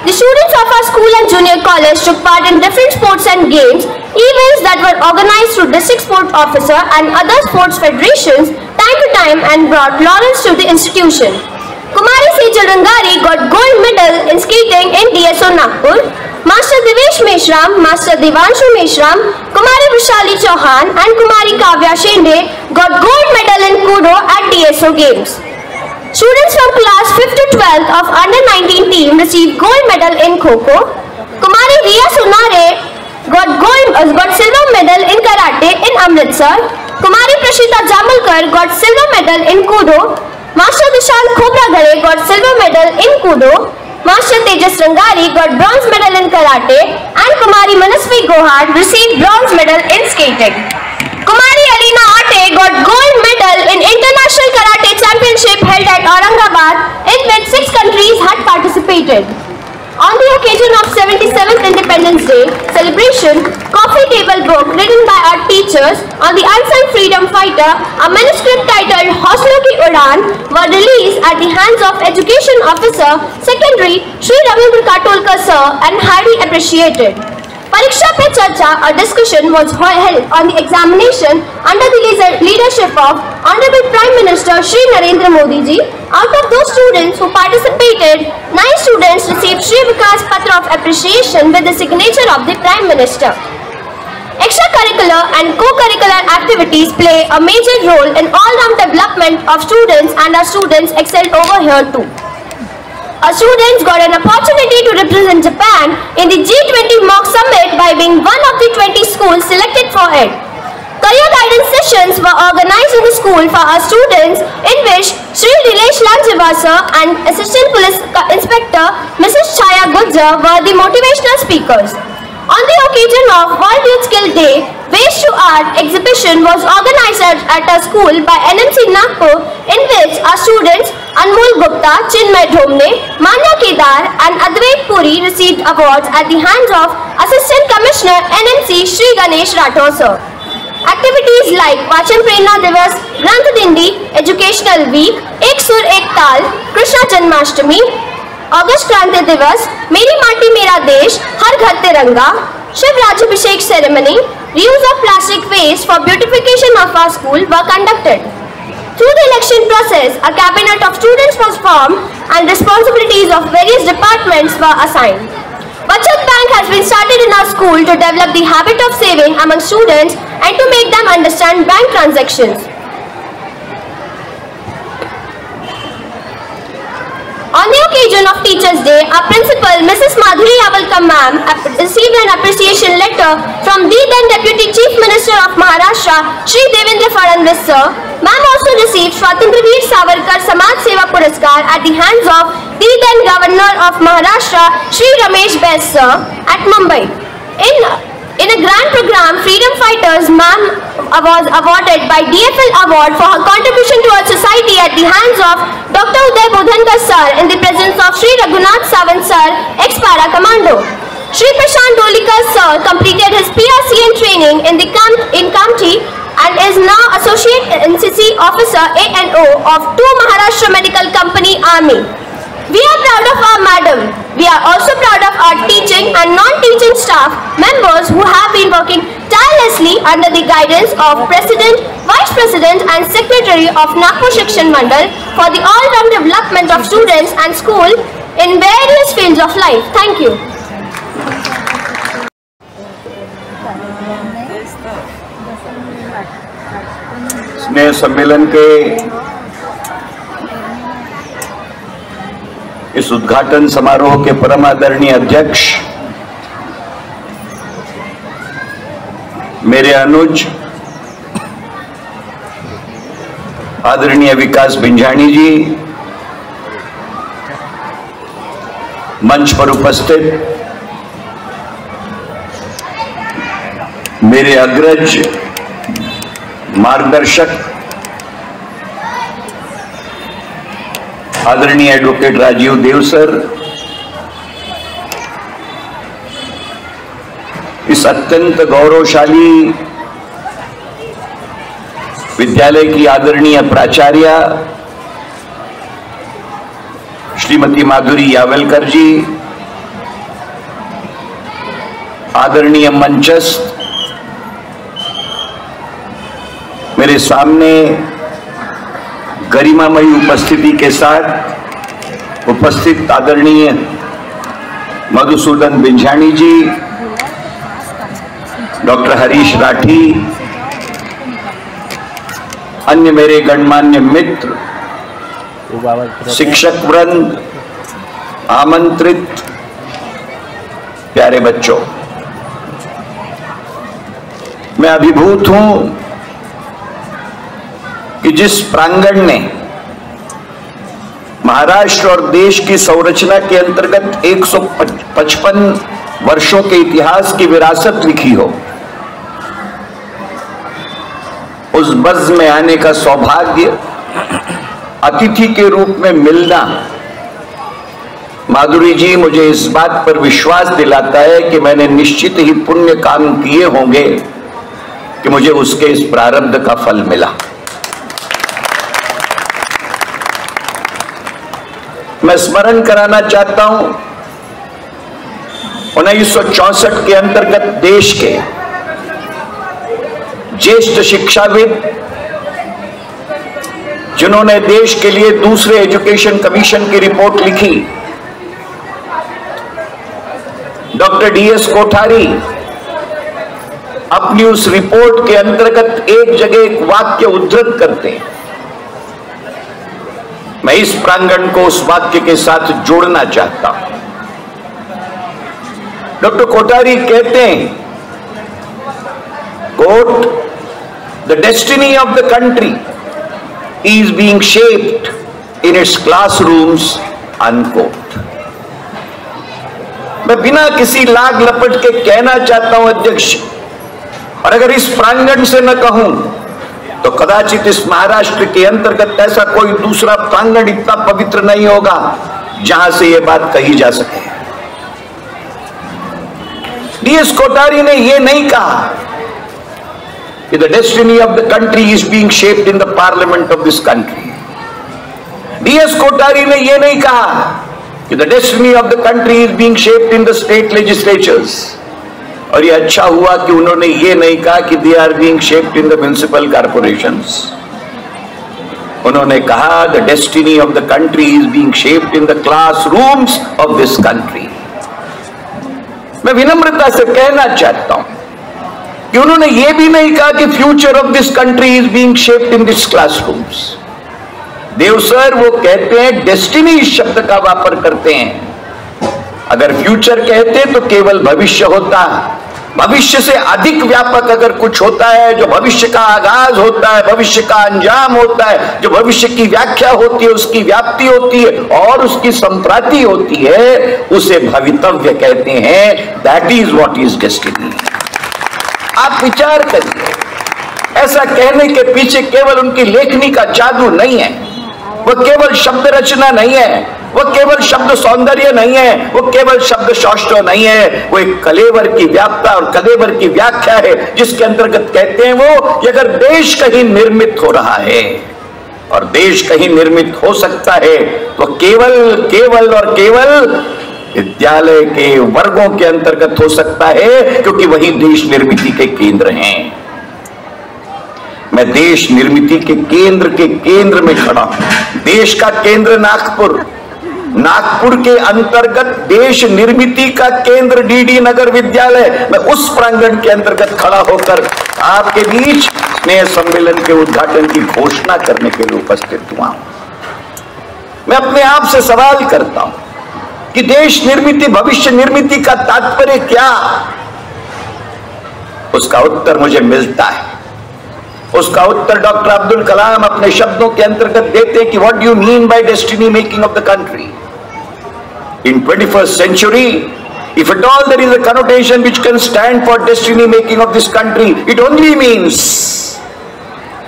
The students of our school and junior college took part in different sports and games, events that were organized through district sports officer and other sports federations time to time and brought laurels to the institution. Kumari Sejal Rangari got gold medal in skating in DSO Nagpur. Master Devesh Meshram, Master Devanshu Meshram, Kumari Vishali Chauhan and Kumari Kavya Shende got gold medal in Kudo at DSO Games. Students from class 5th to 12th of under 19 team received gold medal in Kho-Kho. Kumari Riya Sunare got silver medal in Karate in Amritsar. Kumari Prashita Jamalkar got silver medal in Kudo. Master Vishal Khobragade got silver medal in Kudo. Master Tejas Rangari got bronze medal in Karate and Kumari Manasvi Gohad received bronze medal in skating. Kumari Alina Ate got gold medal in International Karate Championship held at Aurangabad in which 6 countries had participated. On the occasion of 77th Independence Day celebration, coffee table book written by our teachers on the unsung freedom fighter, a manuscript titled Hauslon Ki Udan, were released at the hands of Education Officer, Secondary Shri Ravindra Katolkar Sir and highly appreciated. Pariksha Pe Charcha, a discussion was held on the examination under the leadership of Honorable Prime Minister Shri Narendra Modi Ji. Out of those students who participated, 9 students received Shri Vikas Patra of Appreciation with the signature of the Prime Minister. Extracurricular and co-curricular activities play a major role in all-round development of students and our students excelled over here too. Our students got an opportunity to represent Japan in the G20 Mock Summit by being one of the 20 schools selected for it. Career guidance sessions were organized in the school for our students in which Shri Rilesh Lanjivasa and Assistant Police Inspector Mrs. Chaya Gujjar were the motivational speakers. On the occasion of World Youth Skill Day, Waste to Art exhibition was organized at our school by NMC Nagpur in which our students Anmol Gupta, Chinmay Dhomne, Manya Kedar and Advait Puri received awards at the hands of Assistant Commissioner NMC Shri Ganesh Rathore Sir. Activities like Vachan Prerna Divas, Granth Dindi, Educational Week, Ek Sur Ek Tal, Krishna Janmashtami, August Kranti Divas, Meri Mati Mera Desh, Har Ghar Tiranga, Shiv Rajabhishek Ceremony, reuse of plastic waste for beautification of our school were conducted. Through the election process, a cabinet of students was formed and responsibilities of various departments were assigned. Bachat Bank has been started in our school to develop the habit of saving among students and to make them understand bank transactions. On the occasion of Teachers' Day, our principal, Mrs. Madhuri Avalkar ma'am, received an appreciation letter from the then Deputy Chief Minister of Maharashtra, Shri Devendra Fadnavis sir. Ma'am also received Swatantra Veer Savarkar Samaj Seva Puraskar at the hands of the then Governor of Maharashtra, Shri Ramesh Bes sir, at Mumbai. In a grand program, Freedom Fighters ma'am was awarded by DFL Award for her contribution towards society at the hands of Dr. Uday Bodhankar sir in the presence of Shri Raghunath Sawant sir, ex-para commando. Shri Prashant Dolikar sir completed his PRCN training in Kamti and is now Associate NCC Officer ANO of 2 Maharashtra Medical Company Army. We are proud of our madam. We are also proud of our teaching and non-teaching staff members who have been working tirelessly under the guidance of President, Vice President and Secretary of Nagpur Shikshan Mandal for the all-round development of students and school in various fields of life. Thank you. स्नेह सम्मेलन के इस उद्घाटन समारोह के परम आदरणीय अध्यक्ष मेरे अनुज आदरणीय विकास बिंझानी जी, मंच पर उपस्थित मेरे अग्रज मार्गदर्शक आदरणीय एडवोकेट राजीव देव सर, इस अत्यंत गौरवशाली विद्यालय की आदरणीय प्राचार्य श्रीमती माधुरी यावलकर जी, आदरणीय मंचस्थ मेरे सामने गरिमामयी उपस्थिति के साथ उपस्थित आदरणीय मधुसूदन बिंझानी जी, डॉक्टर हरीश राठी, अन्य मेरे गणमान्य मित्र, शिक्षक वृंद, आमंत्रित प्यारे बच्चों, मैं अभिभूत हूं कि जिस प्रांगण ने महाराष्ट्र और देश की संरचना के अंतर्गत 155 वर्षों के इतिहास की विरासत लिखी हो, उस बज़्म में आने का सौभाग्य, अतिथि के रूप में मिलना, माधुरी जी मुझे इस बात पर विश्वास दिलाता है कि मैंने निश्चित ही पुण्य काम किए होंगे कि मुझे उसके इस प्रारब्ध का फल मिला। मैं स्मरण कराना चाहता हूं 1964 के अंतर्गत देश के ज्येष्ठ शिक्षाविद, जिन्होंने देश के लिए दूसरे एजुकेशन कमीशन की रिपोर्ट लिखी, डॉक्टर डीएस कोठारी, अपनी उस रिपोर्ट के अंतर्गत एक जगह एक वाक्य उद्धृत करते हैं। मैं इस प्रांगण को उस वाक्य के साथ जोड़ना चाहता हूं। डॉक्टर कोठारी कहते हैं, quote, the destiny of the country is being shaped in its classrooms, unquote। मैं बिना किसी लाग लपट के कहना चाहता हूं अध्यक्ष, और अगर इस प्रांगण से न कहूं तो कदाचित इस महाराष्ट्र के अंतर्गत ऐसा कोई दूसरा प्रांगण इतना पवित्र नहीं होगा जहां से यह बात कही जा सके। डीएस कोठारी ने यह नहीं कहा कि the destiny of the country is being shaped in the parliament of this country। DS Kothari ने यह नहीं कहा कि the destiny of the country is being shaped in the state legislatures। और ये अच्छा हुआ कि उन्होंने ये नहीं कहा कि they are being shaped in the municipal corporations। उन्होंने कहा the destiny of the country is being shaped in the classrooms of this country। मैं विनम्रता से कहना चाहता हूं कि उन्होंने ये भी नहीं कहा कि future of this country is being shaped in this classrooms. Dev sir वो कहते हैं डेस्टिनी इस शब्द का वापर करते हैं। अगर फ्यूचर कहते तो केवल भविष्य होता, भविष्य से अधिक व्यापक अगर कुछ होता है, जो भविष्य का आगाज होता है, भविष्य का अंजाम होता है, जो भविष्य की व्याख्या होती है, उसकी व्याप्ति होती है और उसकी संप्राप्ति होती है, उसे भवितव्य कहते हैं। That is what is destiny. आप विचार करिए, ऐसा कहने के पीछे केवल उनकी लेखनी का जादू नहीं है, वो केवल शब्द रचना नहीं है, वो केवल शब्द सौंदर्य नहीं है, वो केवल शब्द शौष्ठ नहीं है, वो एक कलेवर की व्याप्ता और कलेवर की व्याख्या है, जिसके अंतर्गत कहते हैं वो कि अगर देश कहीं निर्मित हो रहा है और देश कहीं निर्मित हो सकता है तो केवल और केवल विद्यालय के वर्गों के अंतर्गत हो सकता है, क्योंकि वही देश निर्मित के केंद्र हैं। मैं देश निर्मित के केंद्र में खड़ा हूं। देश का केंद्र नागपुर के अंतर्गत देश निर्मित का केंद्र डीडी नगर विद्यालय, मैं उस प्रांगण के अंतर्गत खड़ा होकर आपके बीच स्नेह सम्मेलन के उद्घाटन की घोषणा करने के लिए उपस्थित हुआ हूं। मैं अपने आप से सवाल करता हूं कि देश निर्मित, भविष्य निर्मित का तात्पर्य क्या? उसका उत्तर मुझे मिलता है उसका उत्तर डॉक्टर अब्दुल कलाम अपने शब्दों के अंतर्गत देते हैं कि what do you mean by destiny making of the country in 21st century? If at all there is a connotation which can stand for destiny making of this country, it only means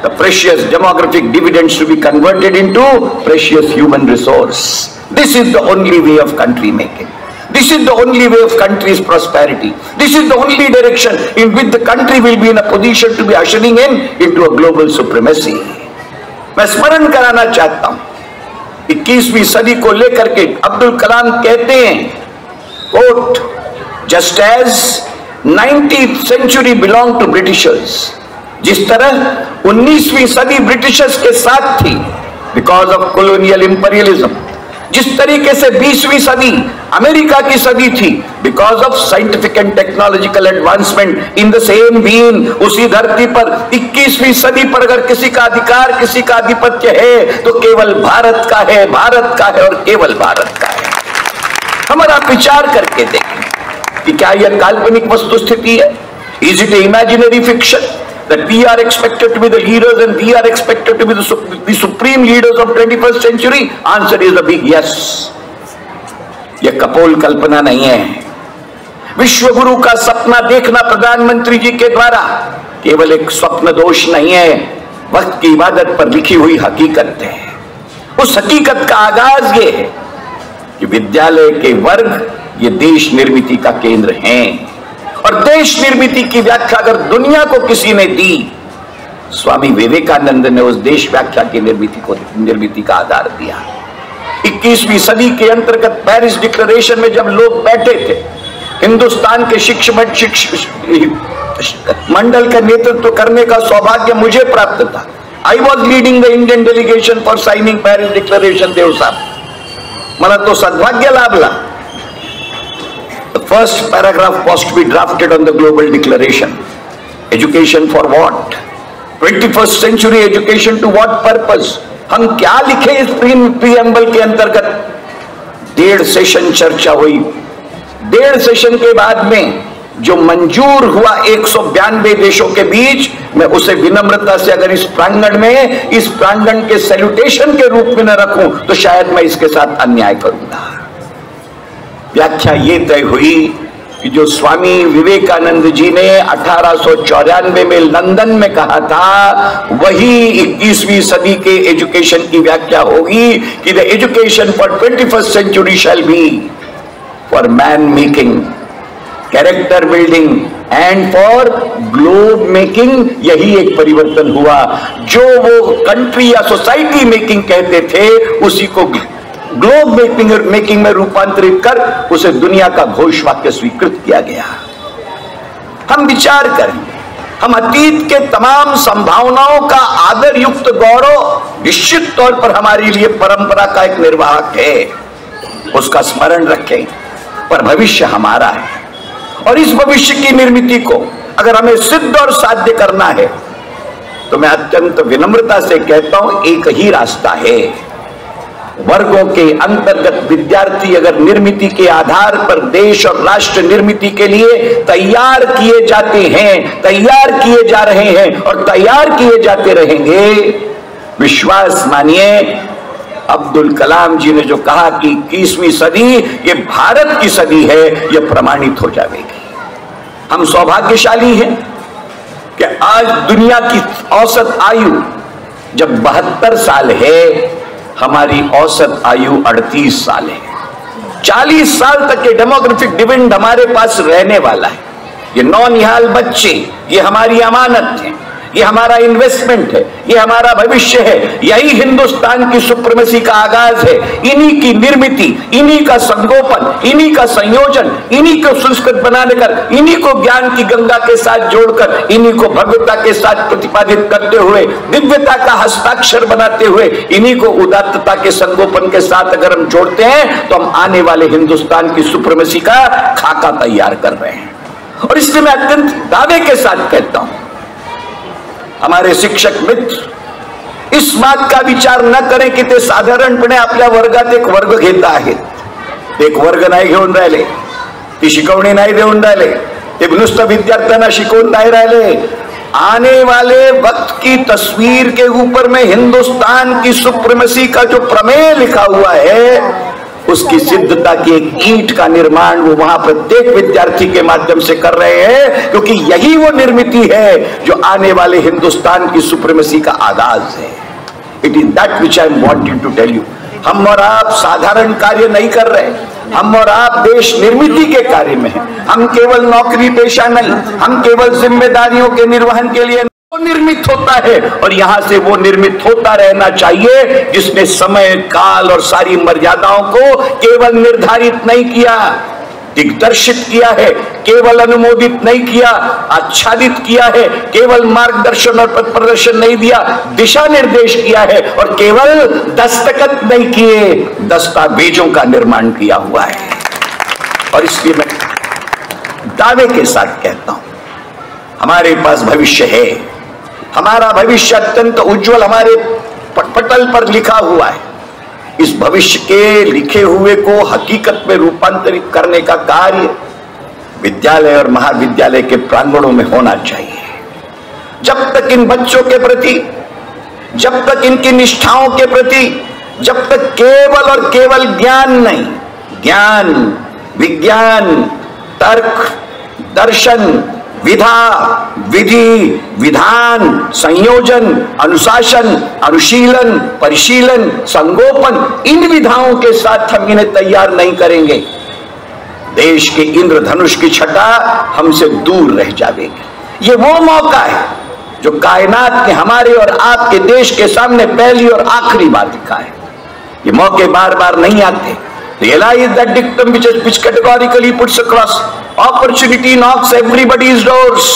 the precious demographic dividends to be converted into precious human resource. This is the only way of country making. This is the only way of country's prosperity. This is the only direction in which the country will be in a position to be ushering in into a global supremacy. मैं स्मरण कराना चाहता हूं 21वीं सदी को लेकर के अब्दुल कलाम कहते हैं, quote, just as 19th century belonged to Britishers, जिस तरह 19वीं सदी ब्रिटिशर्स के साथ थी बिकॉज ऑफ colonial imperialism, जिस तरीके से 20वीं सदी अमेरिका की सदी थी because of scientific and technological advancement in the same been, उसी धरती पर 21वीं सदी पर अगर किसी का अधिकार, किसी का आधिपत्य है तो केवल भारत का है, भारत का है और केवल भारत का है। हमारा विचार करके देखें कि क्या यह काल्पनिक वस्तु स्थिति है? Is it A imaginary fiction that we are expected to be the leaders and we are expected to be the supreme leaders of 21st century? Answer is a big yes. यह कपोल कल्पना नहीं है। विश्व गुरु का सपना देखना प्रधानमंत्री जी के द्वारा केवल एक स्वप्न दोष नहीं है, वक्त की इबादत पर लिखी हुई हकीकत है। उस हकीकत का आगाज ये है कि विद्यालय के वर्ग ये देश निर्मिति का केंद्र हैं और देश निर्मिति की व्याख्या अगर दुनिया को किसी ने दी, स्वामी विवेकानंद ने उस देश व्याख्या की निर्मिति का आधार दिया। 21वीं सदी के अंतर्गत पेरिस डिक्लेरेशन में जब लोग बैठे थे, हिंदुस्तान के मंडल का नेतृत्व करने का सौभाग्य मुझे प्राप्त था। I was leading the Indian delegation for signing Paris declaration. Dev साहब मला तो सद्भाग्य लाभला। The first paragraph was to be drafted on the global declaration. Education for what? 21st century education to what purpose? हम क्या लिखे इस प्रीएम्बल के अंतर्गत? 1.5 सेशन चर्चा हुई। 1.5 सेशन के बाद में जो मंजूर हुआ 192 देशों के बीच, मैं उसे विनम्रता से अगर इस प्रांगण के सैल्यूटेशन के रूप में न रखूं तो शायद मैं इसके साथ अन्याय करूंगा। व्याख्या ये तय हुई कि जो स्वामी विवेकानंद जी ने 1894 में लंदन में कहा था, वही 21वीं सदी के एजुकेशन की व्याख्या होगी कि the education for 21st century shall be for man making, character building and for globe making. यही एक परिवर्तन हुआ। जो वो कंट्री या सोसाइटी मेकिंग कहते थे, उसी को ग्लोब मेकिंग में रूपांतरित कर उसे दुनिया का घोष वाक्य स्वीकृत किया गया। हम विचार करें, हम अतीत के तमाम संभावनाओं का आदर युक्त गौरव निश्चित तौर पर हमारे लिए परंपरा का एक निर्वाहक है, उसका स्मरण रखें, पर भविष्य हमारा है और इस भविष्य की निर्मिति को अगर हमें सिद्ध और साध्य करना है तो मैं अत्यंत विनम्रता से कहता हूं एक ही रास्ता है। वर्गों के अंतर्गत विद्यार्थी अगर निर्मिति के आधार पर देश और राष्ट्र निर्मिति के लिए तैयार किए जाते हैं, तैयार किए जा रहे हैं और तैयार किए जाते रहेंगे, विश्वास मानिए अब्दुल कलाम जी ने जो कहा कि 21वीं सदी ये भारत की सदी है, यह प्रमाणित हो जाएगी। हम सौभाग्यशाली हैं कि आज दुनिया की औसत आयु जब 72 साल है, हमारी औसत आयु 38 साल है। 40 साल तक के डेमोग्राफिक डिविडेंड हमारे पास रहने वाला है। ये नौनिहाल बच्चे, ये हमारी अमानत है, ये हमारा इन्वेस्टमेंट है, ये हमारा भविष्य है। यही हिंदुस्तान की सुप्रीमेसी का आगाज है। इन्हीं की निर्मिति, इन्हीं का संगोपन, इन्हीं का संयोजन, इन्हीं को संस्कृत बनाने कर, इन्हीं को ज्ञान की गंगा के साथ जोड़कर, इन्हीं को भव्यता के साथ प्रतिपादित करते हुए, दिव्यता का हस्ताक्षर बनाते हुए, इन्हीं को उदात्तता के संगोपन के साथ अगर हम जोड़ते हैं तो हम आने वाले हिंदुस्तान की सुप्रीमेसी का खाका तैयार कर रहे हैं। और इसलिए मैं अत्यंत दावे के साथ कहता हूं, हमारे शिक्षक मित्र इस बात का विचार न करें की ते साधारणपणे आपल्या वर्गात एक वर्ग घेत आहेत, एक वर्ग नाही घेऊन राहिले, ती शिकवणी नाही देऊन राहिले, ते नुसतं विद्यार्थ्यांना शिकवून नाही राहिले, आने वाले वक्त की तस्वीर के ऊपर में हिंदुस्तान की सुप्रीमेसी का जो प्रमेय लिखा हुआ है, उसकी सिद्धता की एक ईंट का निर्माण वो वहां प्रत्येक विद्यार्थी के माध्यम से कर रहे हैं, क्योंकि यही वो निर्मिति है जो आने वाले हिंदुस्तान की सुप्रीमेसी का आगाज है। It is that which I am wanting to tell you. हम और आप साधारण कार्य नहीं कर रहे, हम और आप देश निर्मिति के कार्य में हैं। हम केवल नौकरी पेशा नहीं, हम केवल जिम्मेदारियों के निर्वहन के लिए वो निर्मित होता है, और यहां से वो निर्मित होता रहना चाहिए जिसने समय काल और सारी मर्यादाओं को केवल निर्धारित नहीं किया, दिग्दर्शित किया है, केवल अनुमोदित नहीं किया, आच्छादित किया है, केवल मार्गदर्शन और पथ प्रदर्शन नहीं दिया, दिशा निर्देश किया है, और केवल दस्तखत नहीं किए, दस्तावेजों का निर्माण किया हुआ है। और इसलिए मैं दावे के साथ कहता हूं, हमारे पास भविष्य है, हमारा भविष्य अत्यंत उज्जवल हमारे पटल पर लिखा हुआ है। इस भविष्य के लिखे हुए को हकीकत में रूपांतरित करने का कार्य विद्यालय और महाविद्यालय के प्रांगणों में होना चाहिए। जब तक इन बच्चों के प्रति, जब तक इनकी निष्ठाओं के प्रति, जब तक केवल और केवल ज्ञान नहीं, ज्ञान, विज्ञान, तर्क, दर्शन, विधा, विधि, विधान, संयोजन, अनुशासन, अनुशीलन, परिशीलन, संगोपन, इन विधाओं के साथ हम इन्हें तैयार नहीं करेंगे, देश के इंद्रधनुष की छटा हमसे दूर रह जाएगी। ये वो मौका है जो कायनात ने हमारे और आपके देश के सामने पहली और आखिरी बार दिखा है। ये मौके बार बार नहीं आते। Realize that dictum which categorically puts across opportunity knocks everybody's doors,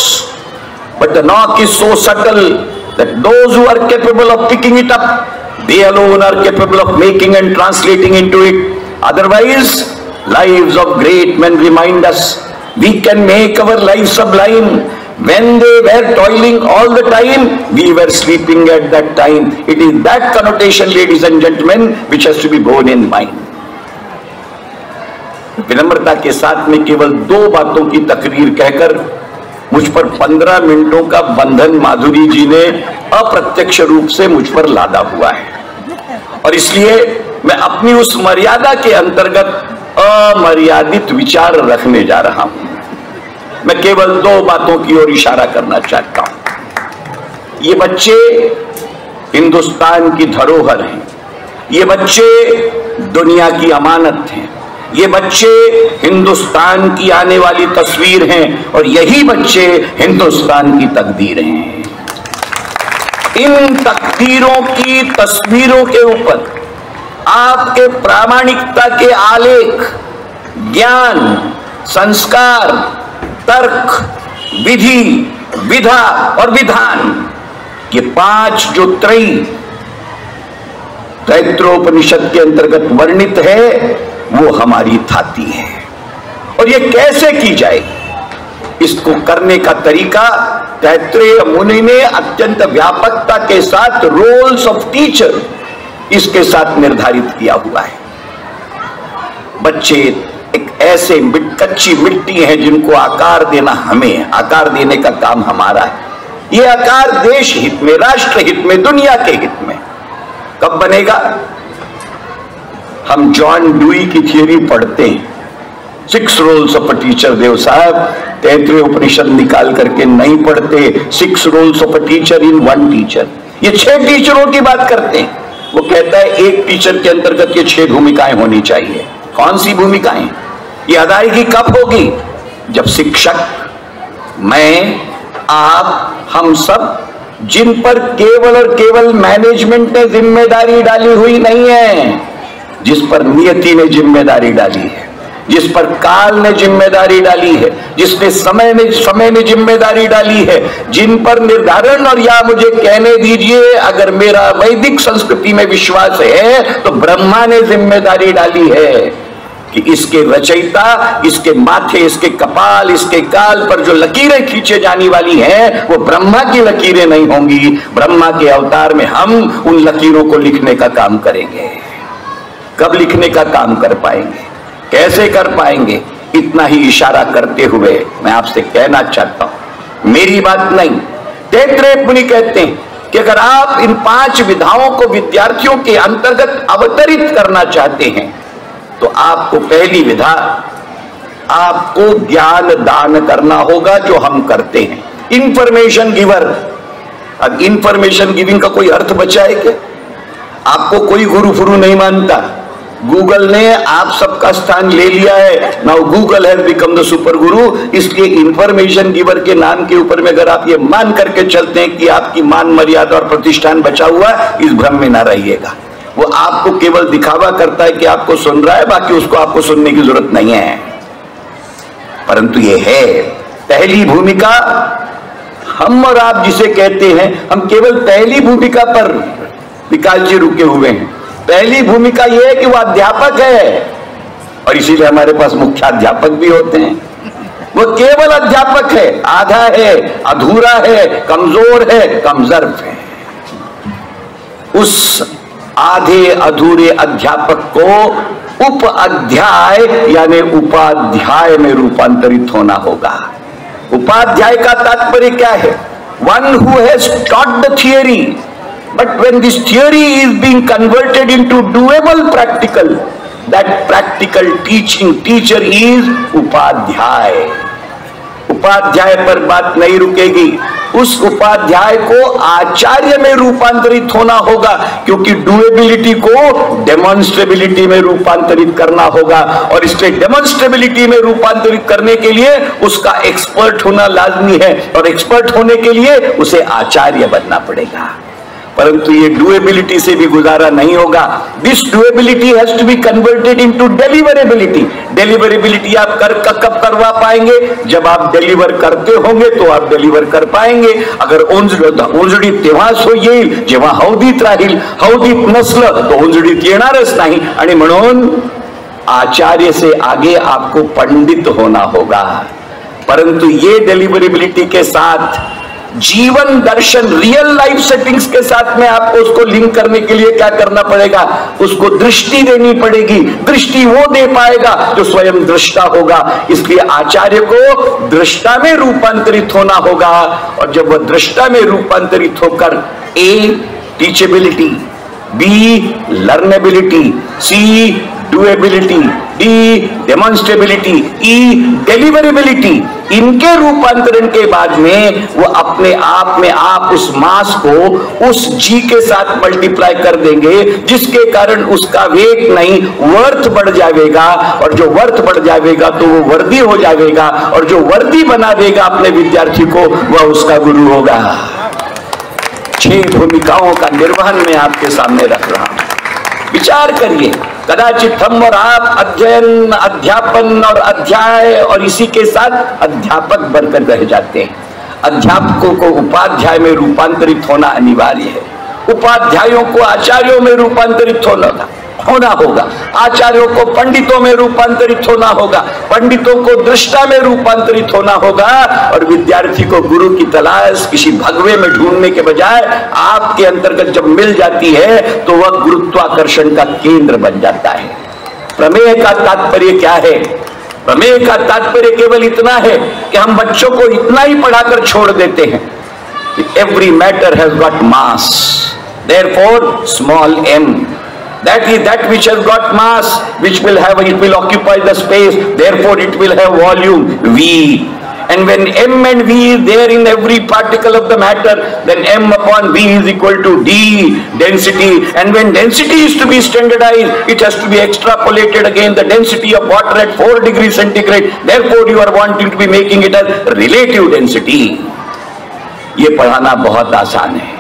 but the knock is so subtle that those who are capable of picking it up, they alone are capable of making and translating into it. Otherwise, lives of great men remind us we can make our lives sublime. When they were toiling all the time, we were sleeping at that time. It is that connotation, ladies and gentlemen, which has to be borne in mind. विनम्रता के साथ में केवल 2 बातों की तकरीर कहकर मुझ पर 15 मिनटों का बंधन माधुरी जी ने अप्रत्यक्ष रूप से मुझ पर लादा हुआ है, और इसलिए मैं अपनी उस मर्यादा के अंतर्गत अमर्यादित विचार रखने जा रहा हूं। मैं केवल 2 बातों की ओर इशारा करना चाहता हूं। ये बच्चे हिंदुस्तान की धरोहर हैं, ये बच्चे दुनिया की अमानत हैं, ये बच्चे हिंदुस्तान की आने वाली तस्वीर हैं, और यही बच्चे हिंदुस्तान की तकदीर हैं। इन तकदीरों की तस्वीरों के ऊपर आपके प्रामाणिकता के आलेख, ज्ञान, संस्कार, तर्क, विधि, विधा और विधान, ये 5 जो त्रयी तैत्रोपनिषद के अंतर्गत वर्णित है, वो हमारी थाती है। और ये कैसे की जाए, इसको करने का तरीका तैत्रेय मुनि ने अत्यंत व्यापकता के साथ रोल्स ऑफ टीचर इसके साथ निर्धारित किया हुआ है। बच्चे एक ऐसे कच्ची मिट्टी है जिनको आकार देना हमें, आकार देने का काम हमारा है। ये आकार देश हित में, राष्ट्र हित में, दुनिया के हित में कब बनेगा? हम जॉन ड्यूई की थियरी पढ़ते हैं, 6 roles of a teacher. Dev साहब तैत्रेय उपनिषद निकाल करके नहीं पढ़ते, 6 roles of a teacher in 1 teacher. ये 6 टीचरों की बात करते हैं। वो कहता है एक टीचर के अंतर्गत ये 6 भूमिकाएं होनी चाहिए। कौन सी भूमिकाएं? ये अदायगी कब होगी? जब शिक्षक, मैं, आप, हम सब, जिन पर केवल और केवल मैनेजमेंट ने जिम्मेदारी डाली हुई नहीं है, जिस पर नियति ने जिम्मेदारी डाली है, जिस पर काल ने जिम्मेदारी डाली है, जिसने समय ने जिम्मेदारी डाली है, जिन पर निर्धारण, और या मुझे कहने दीजिए, अगर मेरा वैदिक संस्कृति में विश्वास है तो ब्रह्मा ने जिम्मेदारी डाली है कि इसके रचयिता, इसके माथे, इसके कपाल, इसके गाल पर जो लकीरें खींचे जाने वाली हैं वो ब्रह्मा की लकीरें नहीं होंगी। ब्रह्मा के अवतार में हम उन लकीरों को लिखने का काम करेंगे। कब लिखने का काम कर पाएंगे, कैसे कर पाएंगे? इतना ही इशारा करते हुए मैं आपसे कहना चाहता हूं, मेरी बात नहीं, तैत्तिरीय मुनि कहते हैं कि अगर आप इन 5 विधाओं को विद्यार्थियों के अंतर्गत अवतरित करना चाहते हैं तो आपको पहली विधा, आपको ज्ञान दान करना होगा, जो हम करते हैं, इंफॉर्मेशन गिवर। अब इंफॉर्मेशन गिविंग का कोई अर्थ बचा है क्या? आपको कोई गुरु फुरु नहीं मानता, गूगल ने आप सबका स्थान ले लिया है। Now Google has become the super गुरु। इसलिए इंफॉर्मेशन गिवर के नाम के ऊपर में अगर आप ये मान करके चलते हैं कि आपकी मान मर्यादा और प्रतिष्ठान बचा हुआ, इस भ्रम में ना रहिएगा। वो आपको केवल दिखावा करता है कि आपको सुन रहा है, बाकी उसको आपको सुनने की जरूरत नहीं है। परंतु ये है पहली भूमिका, हम और आप जिसे कहते हैं, हम केवल पहली भूमिका पर विकास जी रुके हुए हैं। पहली भूमिका यह है कि वो अध्यापक है, और इसीलिए हमारे पास मुख्याध्यापक भी होते हैं। वो केवल अध्यापक है, आधा है, अधूरा है, कमजोर है, कमजर्फ है। उस आधे अधूरे अध्यापक को उप अध्याय यानी उपाध्याय में रूपांतरित होना होगा। उपाध्याय का तात्पर्य क्या है? One who has taught the theory, but when this theory is being converted into doable practical, that practical teacher is उपाध्याय। उपाध्याय पर बात नहीं रुकेगी, उस उपाध्याय को आचार्य में रूपांतरित होना होगा, क्योंकि डुएबिलिटी को डेमोन्स्ट्रेबिलिटी में रूपांतरित करना होगा, और इसलिए डेमोन्स्ट्रेबिलिटी में रूपांतरित करने के लिए उसका एक्सपर्ट होना लाजमी है, और एक्सपर्ट होने के लिए उसे आचार्य बनना पड़ेगा। परंतु ये डुएबिलिटी से भी गुजारा नहीं होगा। This doability has to be converted into deliverability. Deliverability आप कब करवा पाएंगे? जब आप डिलीवर करते होंगे तो आप डिलीवर कर पाएंगे। अगर उंजडी तेव्हाच होईल जेव्हा हौदीत राहील, हौदीत नसलं तो उंजडीत येणारच नाही। आणि म्हणून आचार्य से आगे आपको पंडित होना होगा। परंतु ये डिलीवरेबिलिटी के साथ जीवन दर्शन, रियल लाइफ सेटिंग्स के साथ में आपको उसको लिंक करने के लिए क्या करना पड़ेगा? उसको दृष्टि देनी पड़ेगी। दृष्टि वो दे पाएगा जो स्वयं दृष्टा होगा। इसलिए आचार्य को दृष्टा में रूपांतरित होना होगा, और जब वह दृष्टा में रूपांतरित होकर ए टीचेबिलिटी, बी लर्नेबिलिटी, सी डुएबिलिटी, डी डेमोन्स्ट्रेबिलिटी, ई डिलीवरेबिलिटी, इनके रूपांतरण के बाद में वो अपने आप में आप उस मास को उस जी के साथ मल्टीप्लाई कर देंगे, जिसके कारण उसका वेट नहीं वर्थ बढ़ जाएगा, और जो वर्थ बढ़ जाएगा तो वो वर्दी हो जाएगा, और जो वर्दी बना देगा अपने विद्यार्थी को वह उसका गुरु होगा। 6 भूमिकाओं का निर्वहन मैं आपके सामने रख रहा हूं। विचार करिए, कदाचित हम और आप अध्ययन, अध्यापन और अध्याय और इसी के साथ अध्यापक बनकर रह जाते हैं। अध्यापकों को उपाध्याय में रूपांतरित होना अनिवार्य है। उपाध्यायों को आचार्यों में रूपांतरित होना होगा। आचार्यों को पंडितों में रूपांतरित होना होगा। पंडितों को दृष्टा में रूपांतरित होना होगा, और विद्यार्थी को गुरु की तलाश किसी भगवे में ढूंढने के बजाय आपके अंतर्गत जब मिल जाती है तो वह गुरुत्वाकर्षण का केंद्र बन जाता है। प्रमेय का तात्पर्य क्या है? प्रमेय का तात्पर्य केवल इतना है कि हम बच्चों को इतना ही पढ़ाकर छोड़ देते हैं कि every matter has got mass, therefore small m, that is that which has got mass, which will occupy the space, therefore it will have volume v, and when m and v is there in every particle of the matter, then m upon v is equal to d, density, and when density is to be standardized, it has to be extrapolated again the density of water at 4 degrees centigrade, therefore you are wanting to be making it as relative density। ये पढ़ाना बहुत आसान है।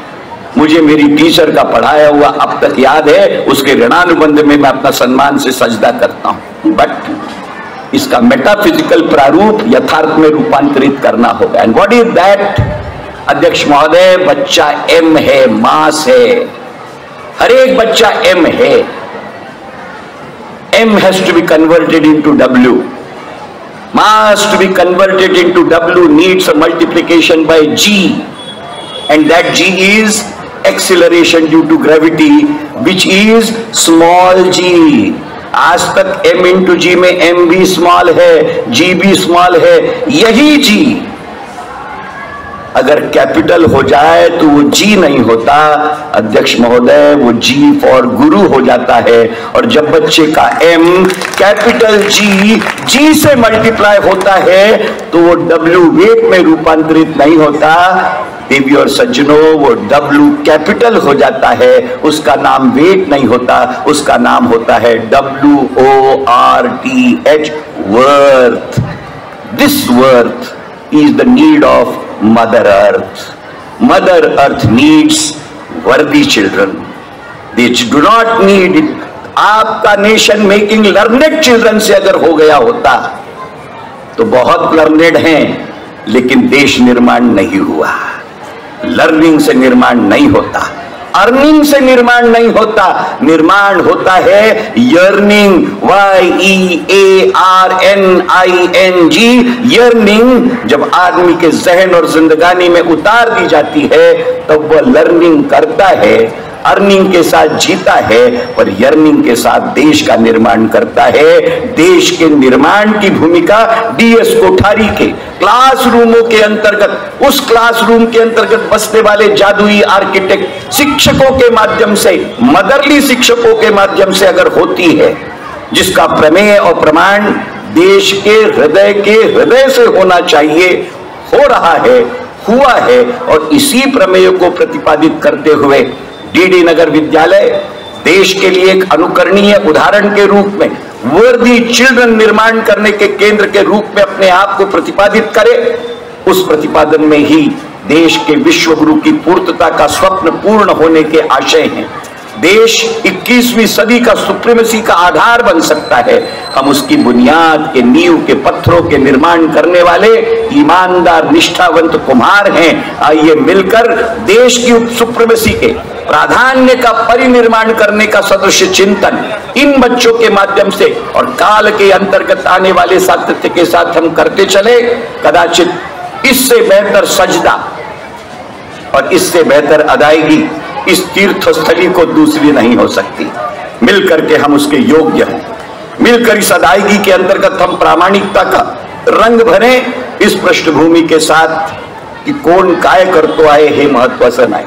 मुझे मेरी teacher का पढ़ाया हुआ अब तक याद है, उसके ऋणानुबंध में मैं अपना सम्मान से सजदा करता हूं, बट इसका मेटाफिजिकल प्रारूप यथार्थ में रूपांतरित करना होगा। And what is that? अध्यक्ष महोदय, बच्चा m है, मास है, हर एक बच्चा m है। m has to be converted into w, mass to be converted into w needs a multiplication by g, and that g is acceleration due to gravity, which is small g। आज तक m into g में m भी small है, g भी small है। यही g अगर capital हो जाए तो वो जी नहीं होता अध्यक्ष महोदय, वो जी फॉर गुरु हो जाता है। और जब बच्चे का एम कैपिटल जी से मल्टीप्लाई होता है तो वो डब्ल्यू वेट में रूपांतरित नहीं होता देवी और सज्जनों, वो डब्ल्यू कैपिटल हो जाता है। उसका नाम वेट नहीं होता, उसका नाम होता है WORTH, worth. This worth is the need of mother earth. Mother earth needs worthy children, they do not need it. आपका नेशन मेकिंग लर्नेड चिल्ड्रन से अगर हो गया होता तो बहुत लर्नेड हैं, लेकिन देश निर्माण नहीं हुआ। लर्निंग से निर्माण नहीं होता, अर्निंग से निर्माण नहीं होता, निर्माण होता है यर्निंग, YEARNING, यर्निंग। जब आदमी के जहन और जिंदगानी में उतार दी जाती है तब वह लर्निंग करता है, अर्निंग के साथ जीता है, पर यर्निंग के साथ देश का निर्माण करता है। देश के निर्माण की भूमिका DS कोठारी के क्लासरूमों के अंतर्गत, उस क्लासरूम के अंतर्गत बसने वाले जादुई आर्किटेक्ट शिक्षकों के माध्यम से, मदरली शिक्षकों के माध्यम से अगर होती है, जिसका प्रमेय और प्रमाण देश के हृदय से होना चाहिए, हो रहा है, हुआ है। और इसी प्रमेय को प्रतिपादित करते हुए DD नगर विद्यालय देश के लिए एक अनुकरणीय उदाहरण के रूप में, वर्दी चिल्ड्रन निर्माण करने के केंद्र के रूप में अपने आप को प्रतिपादित करे। उस प्रतिपादन में ही देश के विश्व गुरु की पूर्तता का स्वप्न पूर्ण होने के आशय हैं। देश 21वीं सदी का सुप्रीमेसी का आधार बन सकता है। हम उसकी बुनियाद के नींव के पत्थरों के निर्माण करने वाले ईमानदार निष्ठावंत कुम्हार हैं। आइए मिलकर देश की सुप्रीमेसी के प्राधान्य का परिनिर्माण करने का सदृश चिंतन इन बच्चों के माध्यम से और काल के अंतर्गत आने वाले सातत्य के साथ हम करते चले। कदाचित इससे बेहतर सजदा और इससे बेहतर अदायगी इस तीर्थ स्थली को दूसरी नहीं हो सकती। मिलकर के हम उसके योग्य हैं, मिलकर इस अदायगी के अंतर्गत हम प्रामाणिकता का रंग भरें इस पृष्ठभूमी के साथ की कोण काय करतो आहे हे महत्वाचं नाही,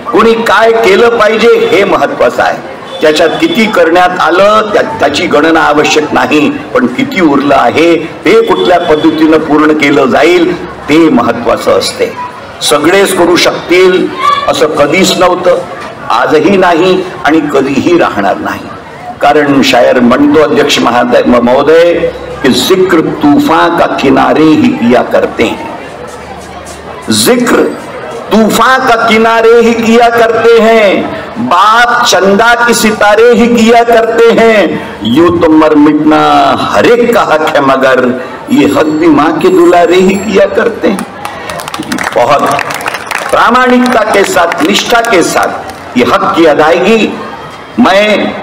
कोणी काय केलं पाहिजे हे महत्वाचं आहे। त्याच्यात किती करण्यात आलं त्याची गणना आवश्यक नाही, पण किती उरलं आहे ते कुठल्या पद्धतीनं पूर्ण केलं जाईल ते महत्वाचं असते। सगळेच करू शकतील असं कधीच नव्हतं, आजही नाही आणि कधीही राहणार नाही। कारण शायर म्हणतो अध्यक्ष महोदय कि जिक्र तूफान का किनारे ही किया करते हैं, जिक्र तूफान का किनारे ही किया करते हैं, बात चंदा की सितारे ही किया करते हैं। यूं तो मर मिटना हर एक का हक है, मगर ये हक भी माँ के दुलारे ही किया करते हैं। बहुत प्रामाणिकता के साथ, निष्ठा के साथ ये हक की अदायगी, मैं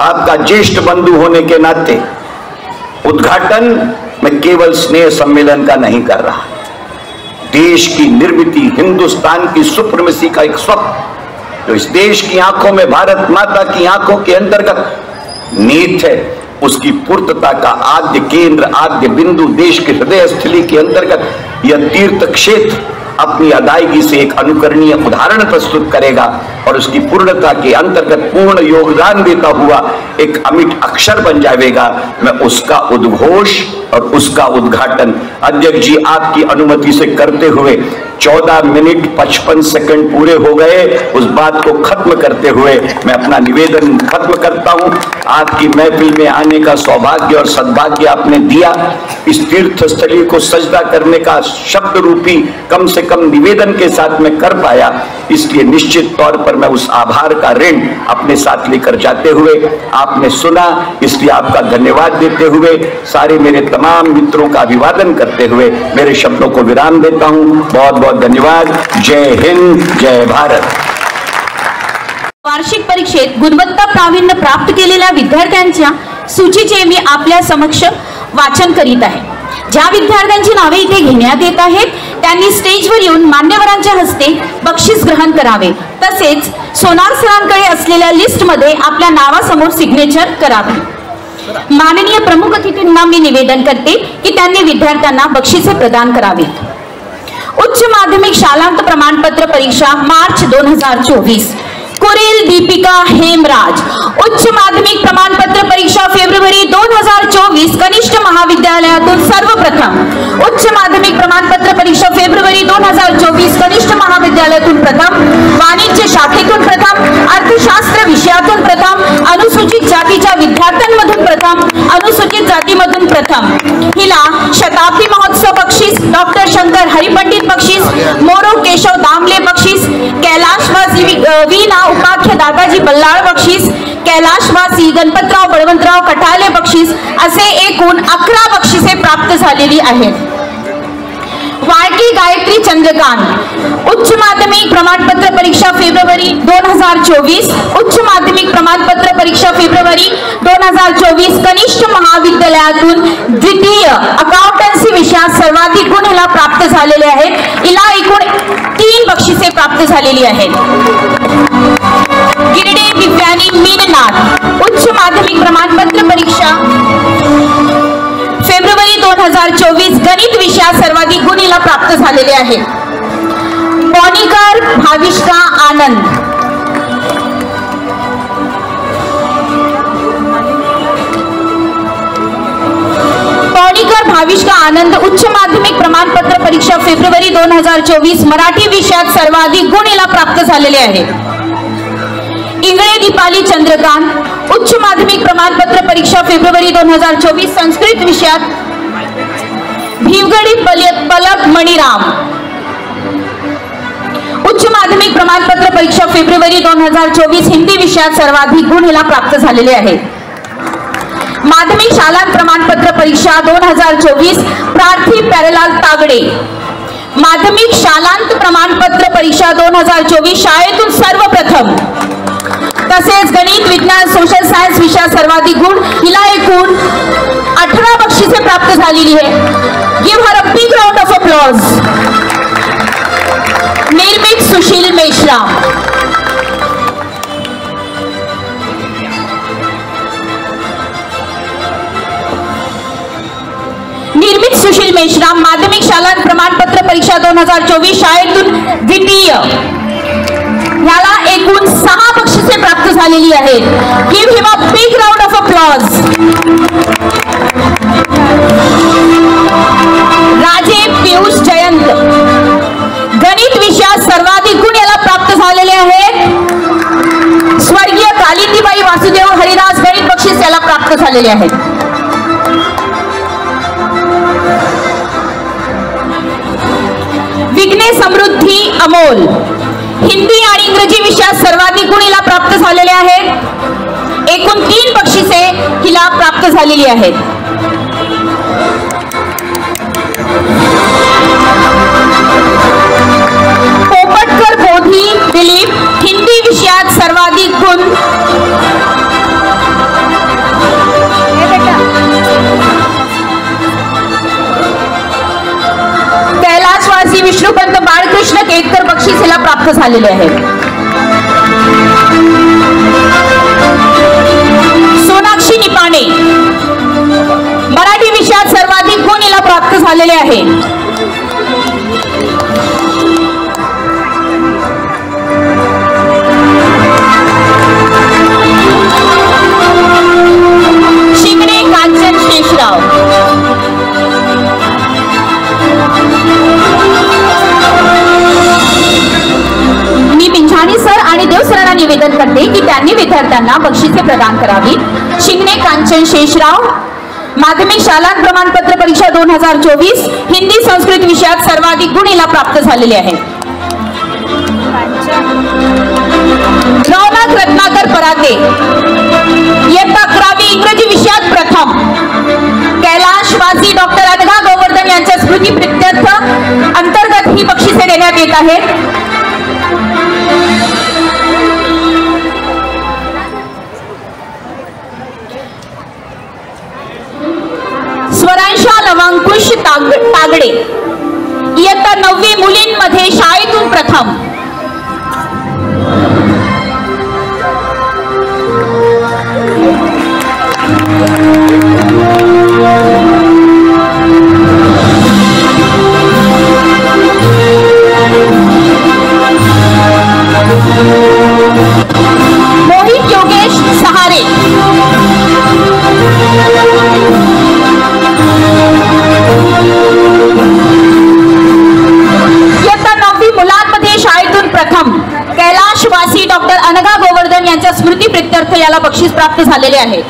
आपका ज्येष्ठ बंधु होने के नाते उद्घाटन मैं केवल स्नेह सम्मेलन का नहीं कर रहा, देश की निर्मिति, हिंदुस्तान की सुप्रीमेसी का एक स्वप्न जो इस देश की आंखों में, भारत माता की आंखों के अंतर्गत नीत है, उसकी पूर्तता का आद्य केंद्र, आद्य बिंदु देश के हृदय स्थली के अंतर्गत यह तीर्थ क्षेत्र अपनी अदायगी से एक अनुकरणीय उदाहरण प्रस्तुत करेगा और उसकी पूर्णता के अंतर्गत पूर्ण योगदान देता हुआ एक अमिट अक्षर बन जाएगा। मैं उसका उद्घोष और उसका उद्घाटन अध्यक्ष जी आपकी अनुमति से करते हुए 14 मिनट 55 सेकंड पूरे हो गए, उस बात को खत्म करते हुए मैं अपना निवेदन खत्म करता हूं। आपकी महफिल में आने का सौभाग्य और सद्भाग्य आपने दिया, इस तीर्थ स्थली को सजदा करने का शब्द रूपी कम से कम निवेदन के साथ में कर पाया, इसलिए निश्चित तौर पर मैं उस आभार का ऋण अपने साथ लेकर जाते हुए, आपने सुना इसलिए आपका धन्यवाद देते हुए, सारे मेरे तमाम मित्रों का अभिवादन करते हुए मेरे शब्दों को विराम देता हूं। बहुत बहुत धन्यवाद। जय हिंद, जय भारत। वार्षिक परीक्षेत गुणवत्ता प्रावीण्य प्राप्त केलेल्या विद्यार्थ्यांच्या सूचीचे मी आपल्या समक्ष वाचन करीत आहे। ज्या विद्यार्थ्यांची नावे इथे घेण्यात येत आहेत त्यांनी स्टेजवर येऊन मान्यवरांच्या हस्ते बक्षीस ग्रहण करावे, तसेच सोनार सरांकडे असलेल्या लिस्टमध्ये आपल्या नावासमोर सिग्नेचर करावे। माननीय प्रमुख अतिथींना मी निवेदन करते की त्यांनी विद्यार्थ्यांना बक्षिसे प्रदान करावीत। उच्च उच्च माध्यमिक शालांत प्रमाणपत्र परीक्षा मार्च 2024। कुरेल दीपिका हेमराज, उच्च माध्यमिक प्रमाणपत्र परीक्षा फेब्रुवारी 2024 कनिष्ठ महाविद्यालयातून सर्वप्रथम। उच्च माध्यमिक प्रमाणपत्र परीक्षा फेब्रुवारी 2024 कनिष्ठ महाविद्यालयातून प्रथम, वाणिज्य शाखेतून प्रथम, अर्थशास्त्र विषयातून प्रथम, अनुसूचित जातीच्या विद्यार्थ्यांमधून प्रथम, अनुसूचित जातीमधून प्रथम। हिला शताब्दी महोत्सव बक्षीस, डॉक्टर शंकर हरिपंडित बक्षीस, मोरो केशव दामले बक्षीस, कैलाशवासी वीणा उपाख्य दादाजी बल्लाळ बक्षीस, कैलाशवासी गणपतराव बळवंतराव कटाले बक्षीस असे एकूण 11 बक्षिसे प्राप्त झालेली आहेत। वाळकी गायत्री चंद्रकांत, उच्च माध्यमिक प्रमाणपत्र परीक्षा फेब्रुवारी 2024, उच्च माध्यमिक प्रमाणपत्र परीक्षा फेब्रुवारी 2024 कनिष्ठ महाविद्यालयातून द्वितीय, अकाउंटन्सी विषयात सर्वाधिक गुण हिला प्राप्त झालेले आहेत। हिला एकूण 3 बक्षिसे प्राप्त झालेली आहेत। गिरडे दिव्यानी मीननाथ, उच्च माध्यमिक प्रमाणपत्र परीक्षा फेब्रुवारी 2024 गणित विषयात सर्वाधिक गुण हिला प्राप्त झालेले आहेत। पौनिकर भाविष्का आनंद, पौनिकर भाविष्का आनंद, उच्च माध्यमिक प्रमाणपत्र परीक्षा फेब्रुवारी 2024 मराठी विषयात सर्वाधिक गुण हिला प्राप्त झालेले आहेत। इंगळे दीपाली चंद्रकांत, उच्च माध्यमिक प्रमाणपत्र परीक्षा फेब्रुवारी 2024 संस्कृत विषयात। भीवगडी पलक मणिराम, उच्च माध्यमिक प्रमाणपत्र परीक्षा फेब्रुवारी 2024 हिंदी विषयात सर्वाधिक गुण हिला प्राप्त झालेले आहेत। माध्यमिक शालांत प्रमाणपत्र परीक्षा 2024 प्रार्थी प्यारेलाल तागडे, माध्यमिक शालांत प्रमाणपत्र परीक्षा 2024 शाळेतून सर्वप्रथम, तसेच गणित विज्ञान सोशल सायन्स विषयात सर्वाधिक गुण हिला एकूण 18 बक्षिसे प्राप्त झालेली आहे। Give her a big round of applause. निर्मित सुशील मेश्राम, निर्मित सुशील मेश्राम, माध्यमिक शालांत प्रमाणपत्र परीक्षा 2024 शाळेतून द्वितीय, याला एकूण 6 बक्षिसे प्राप्त झालेली आहेत। Give him a big round of applause. Raje Piyush Jayant, गणित विषयात सर्वाधिक गुण याला प्राप्त झालेले आहेत। स्वर्गीय कालिंदीबाई वासुदेव हरिदास गणित बक्षीस याला प्राप्त झालेले आहेत। विघ्ने समृद्धी अमोल, हिंदी आणि इंग्रजी विषयात सर्वाधिक गुण हिला प्राप्त झालेले आहेत। एकूण 3 बक्षिसे हिला प्राप्त झालेली आहेत। पोपटकर बोधी दिलीप, हिंदी विषयात सर्वाधिक गुण। कैलाशवासी विष्णुपंत बाळकृष्ण केतकर बक्षीस हिला प्राप्त झालेले आहे। सोनाक्षी निपाणे, मराठी विषयात सर्वाधिक गुण हिला प्राप्त झालेले आहे। शिंगणे कांचन शेषराव, मी पिंछाणी सर आणि देव सरांना निवेदन करते की त्यांनी विद्यार्थ्यांना बक्षिसे प्रदान करावी। शिंगणे कांचन शेषराव, माध्यमिक शालांत प्रमाणपत्र परीक्षा 2024 हिंदी संस्कृत विषयात सर्वाधिक गुण हिला प्राप्त झालेले आहेत। रौनक रत्नाकर पराते, इयत्ता 11वी इंग्रजी विषयात प्रथम। कैलाशवासी डॉक्टर अनघा गोवर्धन यांच्या स्मृती प्रित्यर्थ अंतर्गत ही बक्षिसे देण्यात येत आहेत। स्वरांशा लवांकुश तागडे, इयत्ता 9वी मुलींमध्ये शाळेतून प्रथम। याला बक्षीस प्राप्त झालेले आहे.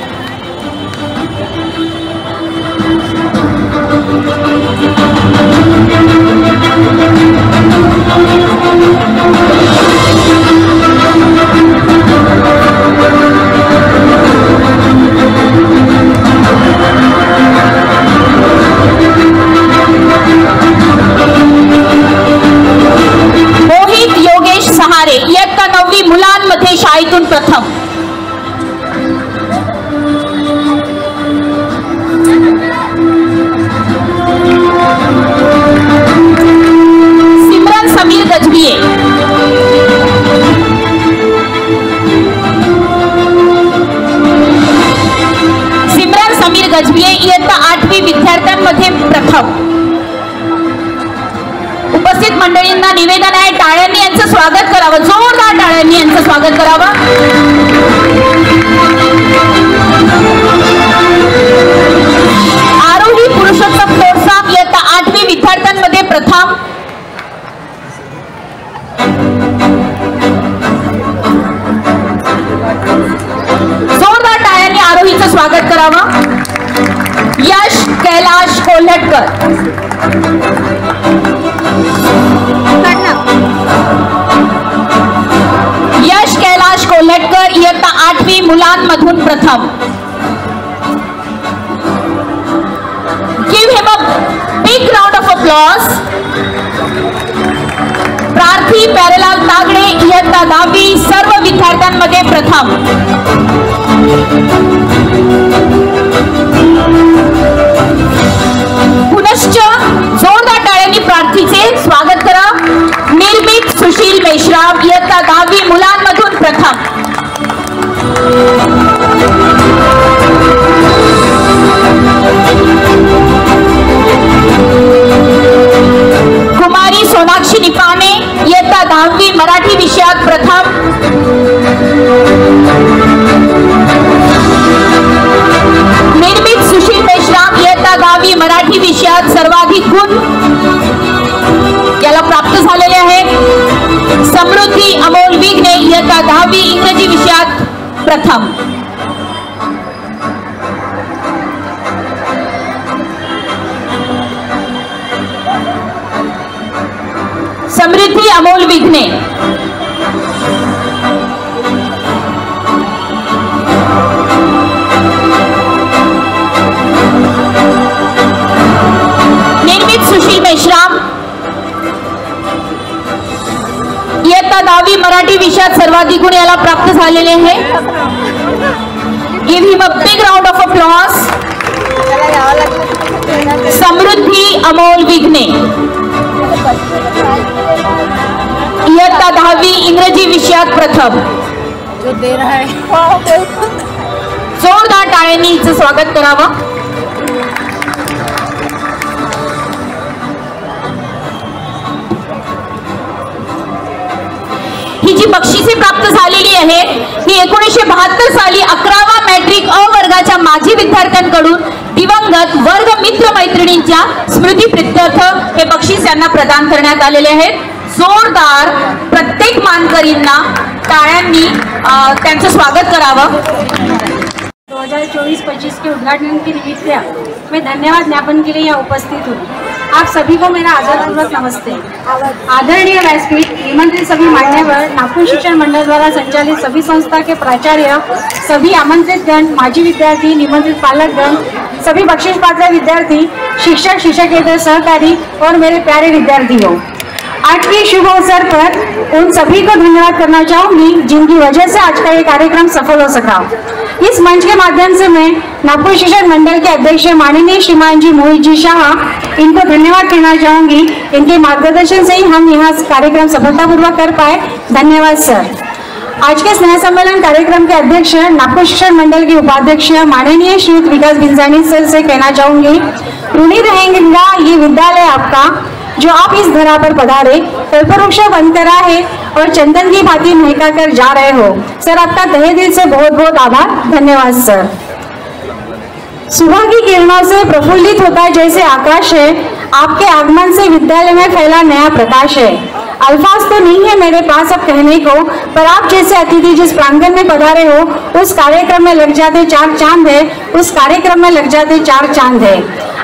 मोहित योगेश सहारे इयत्ता 9वी मुलांमध्ये शाळेतून प्रथम. सिमरन समीर गजभिये इयत्ता 8वी विद्यार्थ्यांमध्ये प्रथम. उपस्थित मंडळींना निवेदन आहे, टाळ्यांनी यांचं स्वागत करावं, जोरदार टाळ्यांनी यांचं स्वागत करावं. आरोही पुरुषोत्तम तोडसाम इयत्ता 8वी विद्यार्थ्यांमध्ये प्रथम. जोरदार टाळ्यांनी आरोहीचं स्वागत करावं. यश कैलाश कोल्हटकर इयत्ता 8वी मुलांमधून प्रथम. Give him a big round of applause. प्रार्थी प्यारेलाल तागडे इयत्ता 10वी सर्व विद्यार्थ्यांमध्ये प्रथम. पुनश्च जोरदार टाळ्यांनी प्रार्थीचे स्वागत करा. निर्मित सुशील मेश्राम इयत्ता 10वी मुलांमधून प्रथम. कुमारी सोनाक्षी निपाणे इयत्ता 10वी मराठी विषयात प्रथम. निर्मित सुशील मेश्राम इयत्ता 10वी मराठी विषयात सर्वाधिक गुण याला प्राप्त झालेले आहेत. समृद्धी अमोल विघ्ने इयत्ता 10वी इंग्रजी विषयात प्रथम. समृद्धी अमोल विघ्ने निर्मित सुशील मेश्राम इयत्ता 10वी मराठी विषयात सर्वाधिक गुण याला प्राप्त झालेले आहे. Give him a big round of applause. समृद्धी अमोल विघ्ने इयत्ता 10वी इंग्रजी विषयात प्रथम. जो दे रहा है जोरदार टाळ्यांनी हिचं स्वागत करावं. ही जी बक्षिसे प्राप्त झालेली आहे ही 1972 साली 11वा मॅट्रिक अ वर्गाच्या माजी विद्यार्थ्यांकडून दिवंगत वर्ग मित्र मैत्रिणींच्या स्मृती प्रित्यर्थ हे बक्षीस यांना प्रदान करण्यात आलेले आहेत. जोरदार प्रत्येक मानकरींना टाळ्यांनी त्यांचं स्वागत करावं. 2024-25 के उद्घाटन के निमित्त मैं धन्यवाद ज्ञापन के लिए यहाँ उपस्थित हूँ. आप सभी को मेरा आदरपूर्वक नमस्ते. आदरणीय व्यासपीठ, निमंत्रित सभी मान्यवर, नागपुर शिक्षण मंडल द्वारा संचालित सभी संस्था के प्राचार्य, सभी आमंत्रित गण, माजी विद्यार्थी, निमंत्रित पालकगण, सभी बख्शिश पात्र विद्यार्थी, शिक्षक, शिक्षकेतर सहकारी और मेरे प्यारे विद्यार्थियों, आज के शुभ अवसर पर उन सभी को धन्यवाद करना चाहूंगी जिनकी वजह से आज का ये कार्यक्रम सफल हो सका. इस मंच के माध्यम से मैं नागपुर शिक्षण मंडल के अध्यक्ष माननीय श्रीमान जी मोहित जी शाह इनको धन्यवाद कहना चाहूंगी. इनके मार्गदर्शन से ही हम यहाँ कार्यक्रम सफलतापूर्वक कर पाए. धन्यवाद सर. आज के स्नेह सम्मेलन कार्यक्रम के अध्यक्ष नागपुर शिक्षण मंडल के उपाध्यक्ष माननीय श्रीयुत विकास भिंजानी सर से कहना चाहूंगी, ऋणी रहेंगे ये विद्यालय आपका जो आप इस धरा पर पधारे, कल्पवृक्ष बनकर आए और चंदन की भांति महका कर जा रहे हो. सर आपका तहे दिल से बहुत बहुत आभार. धन्यवाद सर. सुबह की किरणों से प्रफुल्लित होता है जैसे आकाश है, आपके आगमन से विद्यालय में फैला नया प्रकाश है. अल्फाज तो नहीं है मेरे पास अब कहने को, पर आप जैसे अतिथि जिस प्रांगण में पधारे हो उस कार्यक्रम में लग जाते 4 चांद है, उस कार्यक्रम में लग जाते 4 चांद है।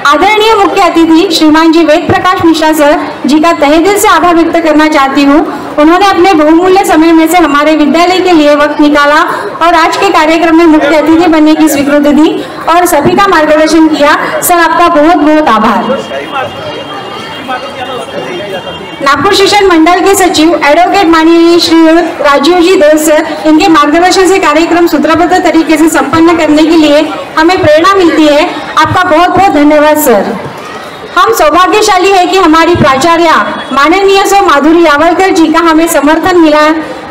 आदरणीय मुख्य अतिथि श्रीमान जी वेद प्रकाश मिश्रा सर जी का तहे दिल से आभार व्यक्त करना चाहती हूँ। उन्होंने अपने बहुमूल्य समय में से हमारे विद्यालय के लिए वक्त निकाला और आज के कार्यक्रम में मुख्य अतिथि बनने की स्वीकृति दी और सभी का मार्गदर्शन किया। सर आपका बहुत बहुत आभार। नागपुर शिक्षण मंडल के सचिव एडवोकेट माननीय श्री राजीव जी देव सर, इनके मार्गदर्शन से कार्यक्रम सूत्रबद्ध तरीके से संपन्न करने के लिए हमें प्रेरणा मिलती है। आपका बहुत बहुत धन्यवाद सर। हम सौभाग्यशाली है कि हमारी प्राचार्य माननीय सौ माधुरी यावलकर जी का हमें समर्थन मिला।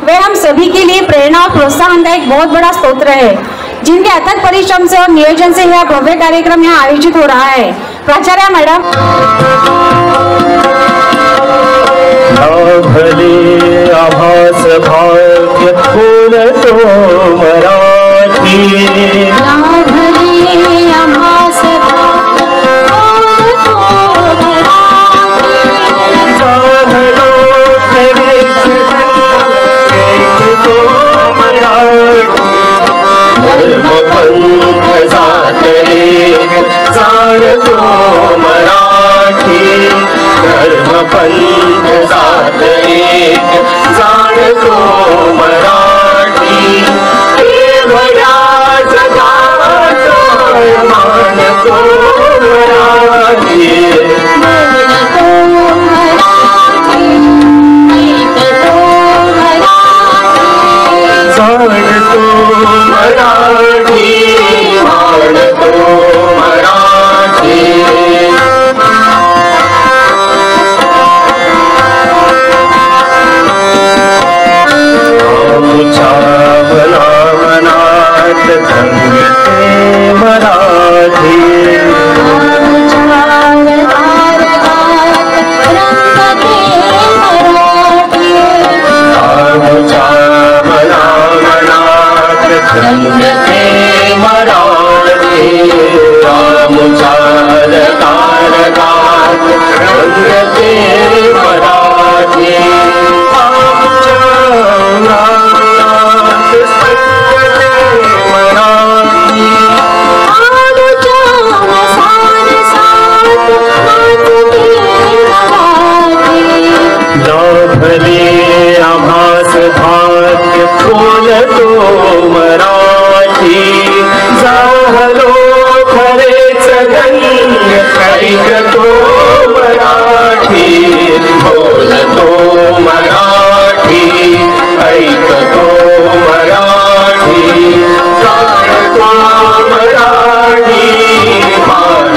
वे हम सभी के लिए प्रेरणा और प्रोत्साहन का एक बहुत बड़ा स्रोत है, जिनके अथक परिश्रम से और नियोजन से यह भव्य कार्यक्रम यहाँ आयोजित हो रहा है। प्राचार्य मैडम। भले आभास भाग्य फूल तो मराठी, पंथ जात एक जाणतो मराठी, केवढ्या जगात मानतो मराठी, बोलतो मराठी, ऐकतो मराठी, जाणतो मराठी, मानतो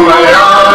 मराठी।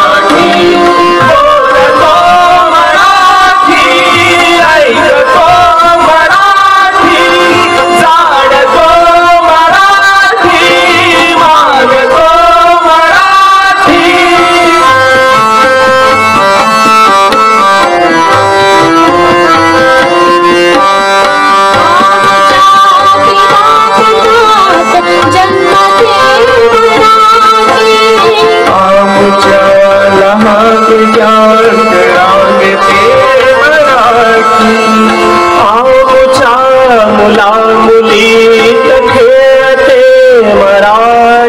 मराठी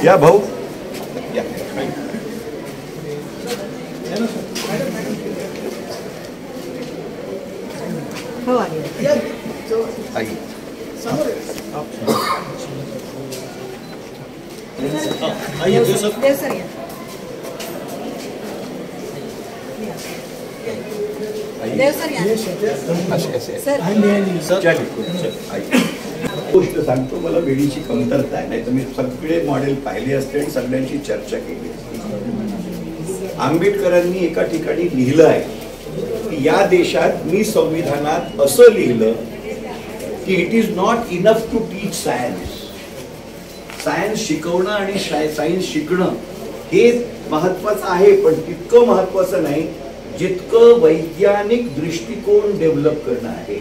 या भाऊ या गोष्ट सांगतो, मला वेळीची कमतरता आहे, नाही तर मी सगळे मॉडेल पाहिले असते आणि सगळ्यांची चर्चा केली असते. आंबेडकरांनी एका ठिकाणी लिहिलं आहे की या देशात मी संविधानात असं लिहिलं की it is not enough to teach science. Science शिकवणं आणि सायन्स शिकणं हे महत्वाचं आहे, पण तितकं महत्वाचं नाही जितकं वैज्ञानिक दृष्टिकोन डेव्हलप करणं आहे.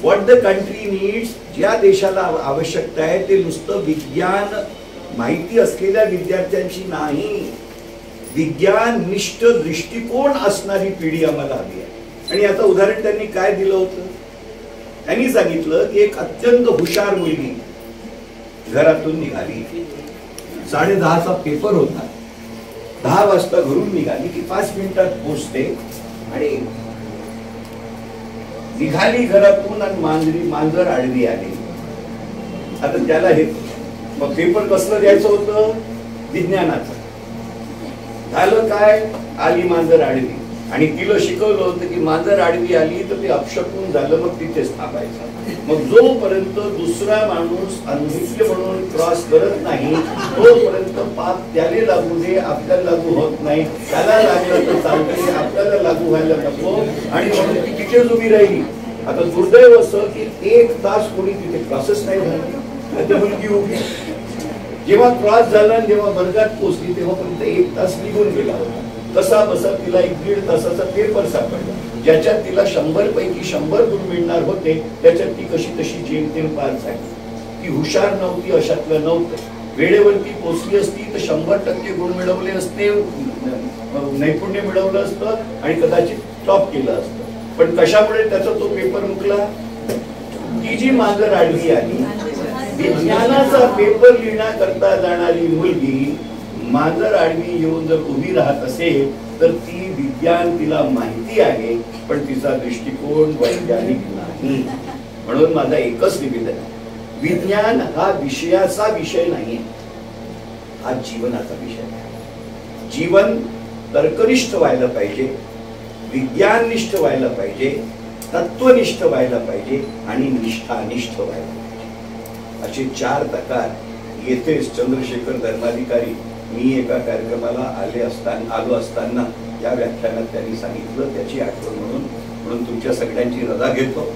व्हॉट द कंट्री नीड्स, ज्या देशाला आवश्यकता आहे ते नुसतं विज्ञान माहिती असलेल्या विद्यार्थ्यांची नाही, विज्ञाननिष्ठ दृष्टिकोन असणारी पिढी आम्हाला हवी आहे. आणि आता उदाहरण त्यांनी काय दिलं होतं, त्यांनी सांगितलं की एक अत्यंत हुशार मुलगी घरातून निघाली, 10:30चा पेपर होता, 10 वाजता घरून निघाली की 5 मिनिटात पोहोचते, आणि निघाली घरातून आणि मांजर आडवी आली. आता त्याला हे मग पेपर कसलं द्यायचं होतं, विज्ञानाचं. झालं काय, आली मांजर आडवी, आणि तिला शिकवलं होतं की मांजर आडवी आली तर ते अपशकून झालं, मग तिथेच थांबायचं. मग जोपर्यंत दुसरा माणूस अनभिज्ञ म्हणून क्रॉस करत नाही तोपर्यंत पाप त्याला लागू दे, आपल्याला लागू होत नाही. त्याला लागलं तर चालते, आपल्याला लागू व्हायला नको, आणि म्हणून ती तिथेच उभी राहिली. आता दुर्दैव असं की 1 तास कोणी तिथे क्रॉसच नाही झाला, त्या मुलगी उभी. जेव्हा क्रॉस झाला, जेव्हा वर्गात पोहोचली तेव्हापर्यंत 1 तास निघून गेला होता. कसा बसा तिला 1-1.5 तासाचा पेपर सापडला, ज्याच्यात तिला 100 पैकी 100 गुण मिळणार होते, त्याच्यात ती कशी तशी जेमतेम पार झाली. ती हुशार नव्हती अशातलं नव्हतं. वेळेवरती पोहोचली असती तर 100% गुण मिळवले असते, नैपुण्य मिळवलं असतं आणि कदाचित टॉप केलं असतं. पण कशामुळे त्याचा तो पेपर मुकला, ती जी मांजर आडवी आली. विज्ञानाचा पेपर लिहिण्याकरता जाणारी मुलगी मांजर आडवी येऊन जर उभी राहत असेल तर ती विज्ञान तिला माहिती आहे, पण तिचा दृष्टिकोन वैज्ञानिक नाही. म्हणून माझा एकच निवेदन आहे, विज्ञान हा विषयाचा विषय नाही, हा जीवनाचा विषय आहे. जीवन तर्कनिष्ठ व्हायला पाहिजे, विज्ञाननिष्ठ व्हायला पाहिजे, तत्वनिष्ठ व्हायला पाहिजे आणि निष्ठानिष्ठ व्हायला पाहिजे. असे 4 प्रकार येथेच चंद्रशेखर धर्माधिकारी, मी एका कार्यक्रमाला आलो असताना या व्याख्यानात त्यांनी सांगितलं, त्याची आठवण म्हणून तुमच्या सगळ्यांची रजा घेतो.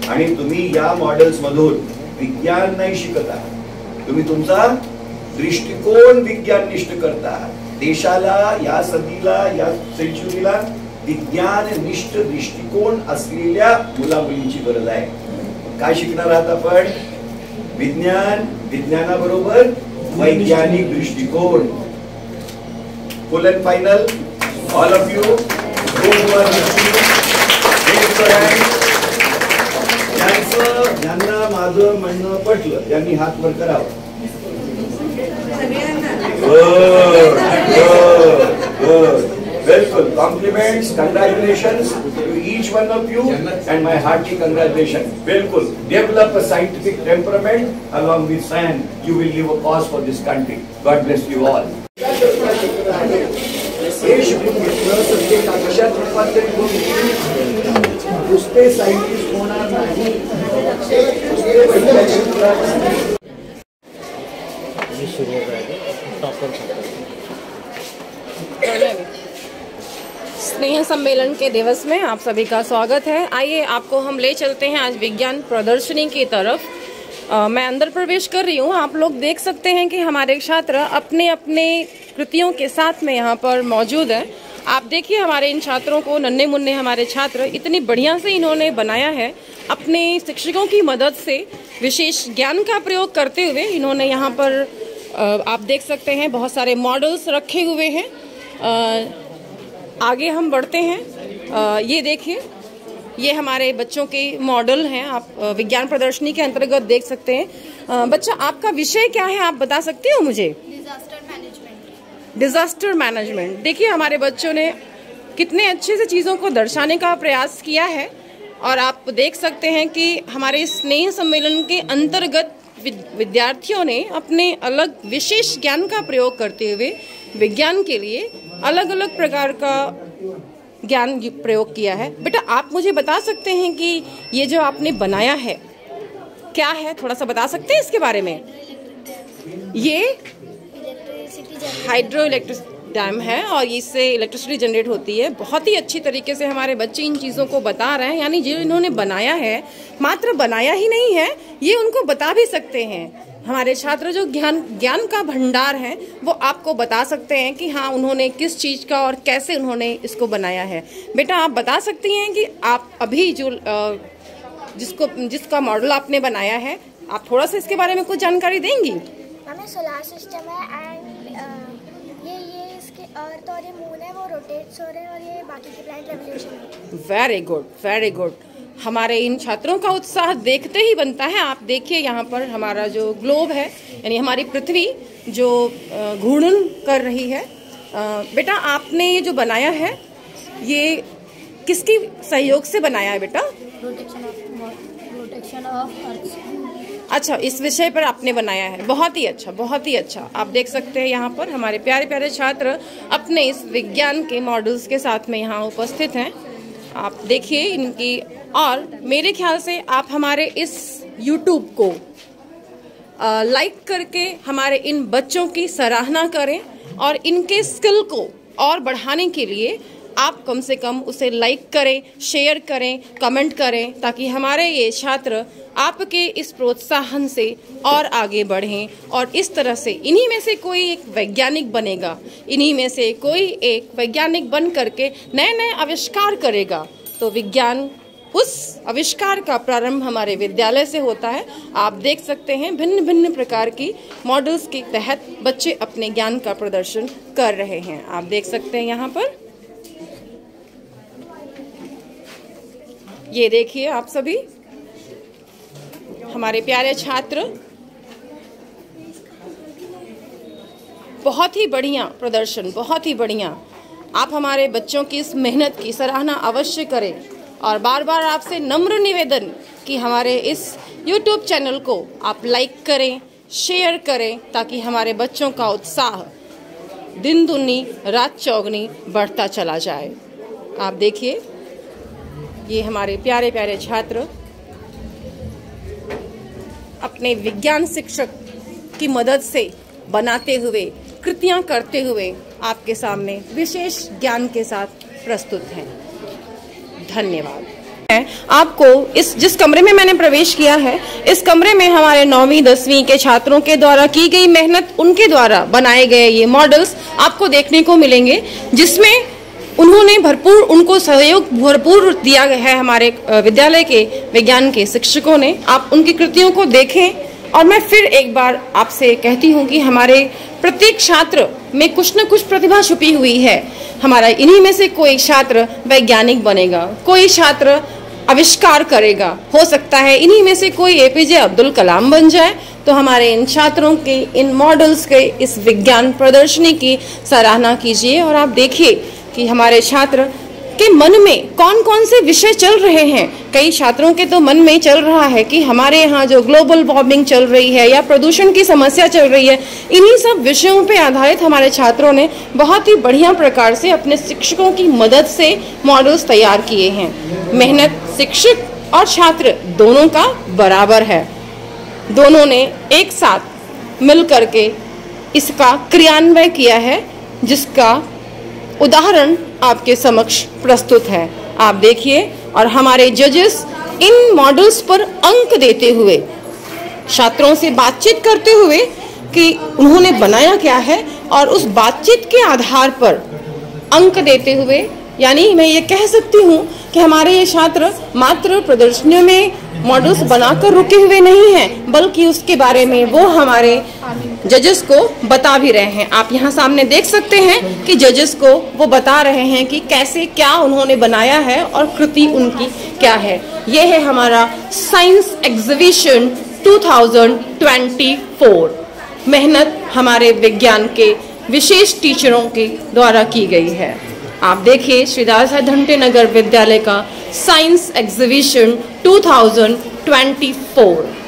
आणि तुम्ही या मॉडेल्स मधून विज्ञान नाही शिकत आहात, तुम्ही तुमचा दृष्टिकोन विज्ञाननिष्ठ करता आहात. देशाला, या सदीला, या सेंचुरीला विज्ञाननिष्ठ दृष्टिकोन असलेल्या मुलामुलींची गरज आहे. काय शिकणार आहात आपण, विज्ञान, विज्ञानाबरोबर वैज्ञानिक दृष्टिकोन. Full and final, all of you ज्यांना माझं म्हणणं पटलं त्यांनी हात वर करावं. Welcome, compliments, congratulations to each one of you and my hearty congratulations. Welcome. Develop a scientific temperament along with science. You will leave a cause for this country. God bless you all. नुसते scientist होणार नाही, स्नेह सम्मेलन के दिवस में आप सभी का स्वागत है। आइए आपको हम ले चलते हैं आज विज्ञान प्रदर्शनी की तरफ। मैं अंदर प्रवेश कर रही हूँ। आप लोग देख सकते हैं कि हमारे छात्र अपने अपने कृतियों के साथ में यहाँ पर मौजूद हैं। आप देखिए हमारे इन छात्रों को, नन्हे मुन्ने हमारे छात्र इतनी बढ़िया से इन्होंने बनाया है। अपने शिक्षकों की मदद से विशेष ज्ञान का प्रयोग करते हुए इन्होंने यहाँ पर आप देख सकते हैं बहुत सारे मॉडल्स रखे हुए हैं। आगे हम बढ़ते हैं। ये देखिए, ये हमारे बच्चों के मॉडल हैं। आप विज्ञान प्रदर्शनी के अंतर्गत देख सकते हैं। बच्चा, आपका विषय क्या है, आप बता सकते हो मुझे? Disaster management. देखिए हमारे बच्चों ने कितने अच्छे से चीज़ों को दर्शाने का प्रयास किया है और आप देख सकते हैं कि हमारे स्नेह सम्मेलन के अंतर्गत विद्यार्थियों ने अपने अलग विशेष ज्ञान का प्रयोग करते हुए विज्ञान के लिए अलग अलग प्रकार का ज्ञान प्रयोग किया है। बेटा आप मुझे बता सकते हैं कि ये जो आपने बनाया है क्या है, थोड़ा सा बता सकते हैं इसके बारे में? ये हाइड्रो इलेक्ट्रिक डैम है और इससे इलेक्ट्रिसिटी जनरेट होती है। बहुत ही अच्छी तरीके से हमारे बच्चे इन चीज़ों को बता रहे हैं, यानी जो इन्होंने बनाया है मात्र बनाया ही नहीं है, ये उनको बता भी सकते हैं। हमारे छात्र जो ज्ञान का भंडार है वो आपको बता सकते हैं कि हाँ उन्होंने किस चीज़ का और कैसे उन्होंने इसको बनाया है। बेटा आप बता सकती हैं कि आप अभी जो जिसका मॉडल आपने बनाया है, आप थोड़ा सा इसके बारे में कुछ जानकारी देंगी? हमें सोलर सिस्टम है एंड ये इसके अर्थ और ये मून है वो रोटेट्स हो रहे हैं और ये बाकी के प्लैनेट रेवोल्यूशन है। Very good, very good. हमारे इन छात्रों का उत्साह देखते ही बनता है। आप देखिए यहाँ पर हमारा जो ग्लोब है, यानी हमारी पृथ्वी जो घूर्णन कर रही है। बेटा आपने ये जो बनाया है ये किसकी सहयोग से बनाया है बेटा? Rotation of earth. अच्छा, इस विषय पर आपने बनाया है, बहुत ही अच्छा, बहुत ही अच्छा। आप देख सकते हैं यहाँ पर हमारे प्यारे प्यारे छात्र अपने इस विज्ञान के मॉडल्स के साथ में यहाँ उपस्थित हैं। आप देखिए इनकी, और मेरे ख्याल से आप हमारे इस YouTube को लाइक करके हमारे इन बच्चों की सराहना करें और इनके स्किल को और बढ़ाने के लिए आप कम से कम उसे लाइक करें, शेयर करें, कमेंट करें, ताकि हमारे ये छात्र आपके इस प्रोत्साहन से और आगे बढ़ें और इस तरह से इन्हीं में से कोई एक वैज्ञानिक बनेगा, इन्हीं में से कोई एक वैज्ञानिक बन करके नए नए आविष्कार करेगा। तो विज्ञान, उस आविष्कार का प्रारंभ हमारे विद्यालय से होता है। आप देख सकते हैं भिन्न भिन्न प्रकार की मॉडल्स के तहत बच्चे अपने ज्ञान का प्रदर्शन कर रहे हैं। आप देख सकते हैं यहाँ पर, ये देखिए आप सभी हमारे प्यारे छात्र बहुत ही बढ़िया प्रदर्शन, बहुत ही बढ़िया। आप हमारे बच्चों की इस मेहनत की सराहना अवश्य करें और बार बार आपसे नम्र निवेदन कि हमारे इस YouTube चैनल को आप लाइक करें, शेयर करें, ताकि हमारे बच्चों का उत्साह दिन दुनी रात चौगनी बढ़ता चला जाए। आप देखिए ये हमारे प्यारे प्यारे छात्र अपने विज्ञान शिक्षक की मदद से बनाते हुए, कृतियां करते हुए आपके सामने विशेष ज्ञान के साथ प्रस्तुत हैं। धन्यवाद। आपको इस जिस कमरे में मैंने प्रवेश किया है, इस कमरे में हमारे 9वीं 10वीं के छात्रों के द्वारा की गई मेहनत, उनके द्वारा बनाए गए ये मॉडल्स आपको देखने को मिलेंगे, जिसमें उन्होंने उनको सहयोग भरपूर दिया गया है हमारे विद्यालय के विज्ञान के शिक्षकों ने। आप उनकी कृतियों को देखें और मैं फिर एक बार आपसे कहती हूँ कि हमारे प्रत्येक छात्र में कुछ न कुछ प्रतिभा छुपी हुई है। हमारा इन्हीं में से कोई छात्र वैज्ञानिक बनेगा, कोई छात्र आविष्कार करेगा, हो सकता है इन्हीं में से कोई APJ अब्दुल कलाम बन जाए। तो हमारे इन छात्रों के, इन मॉडल्स के इस विज्ञान प्रदर्शनी की सराहना कीजिए और आप देखिए कि हमारे छात्र के मन में कौन कौन से विषय चल रहे हैं। कई छात्रों के तो मन में चल रहा है कि हमारे यहाँ जो ग्लोबल वार्मिंग चल रही है या प्रदूषण की समस्या चल रही है, इन्हीं सब विषयों पे आधारित हमारे छात्रों ने बहुत ही बढ़िया प्रकार से अपने शिक्षकों की मदद से मॉडल्स तैयार किए हैं। मेहनत शिक्षक और छात्र दोनों का बराबर है, दोनों ने एक साथ मिल करके इसका क्रियान्वयन किया है, जिसका उदाहरण आपके समक्ष प्रस्तुत है। आप देखिए, और हमारे जजेस इन मॉडल्स पर अंक देते हुए, छात्रों से बातचीत करते हुए कि उन्होंने बनाया क्या है, और उस बातचीत के आधार पर अंक देते हुए, यानी मैं ये कह सकती हूँ कि हमारे ये छात्र मात्र प्रदर्शनियों में मॉडल्स बनाकर रुके हुए नहीं हैं, बल्कि उसके बारे में वो हमारे जजेस को बता भी रहे हैं। आप यहाँ सामने देख सकते हैं कि जजेस को वो बता रहे हैं कि कैसे क्या उन्होंने बनाया है और कृति उनकी क्या है। ये है हमारा साइंस एग्जीबिशन 2024। मेहनत हमारे विज्ञान के विशेष टीचरों के द्वारा की गई है। आप देखिए श्री दादा साहेब धमटे नगर विद्यालय का साइंस एग्जीबिशन 2024।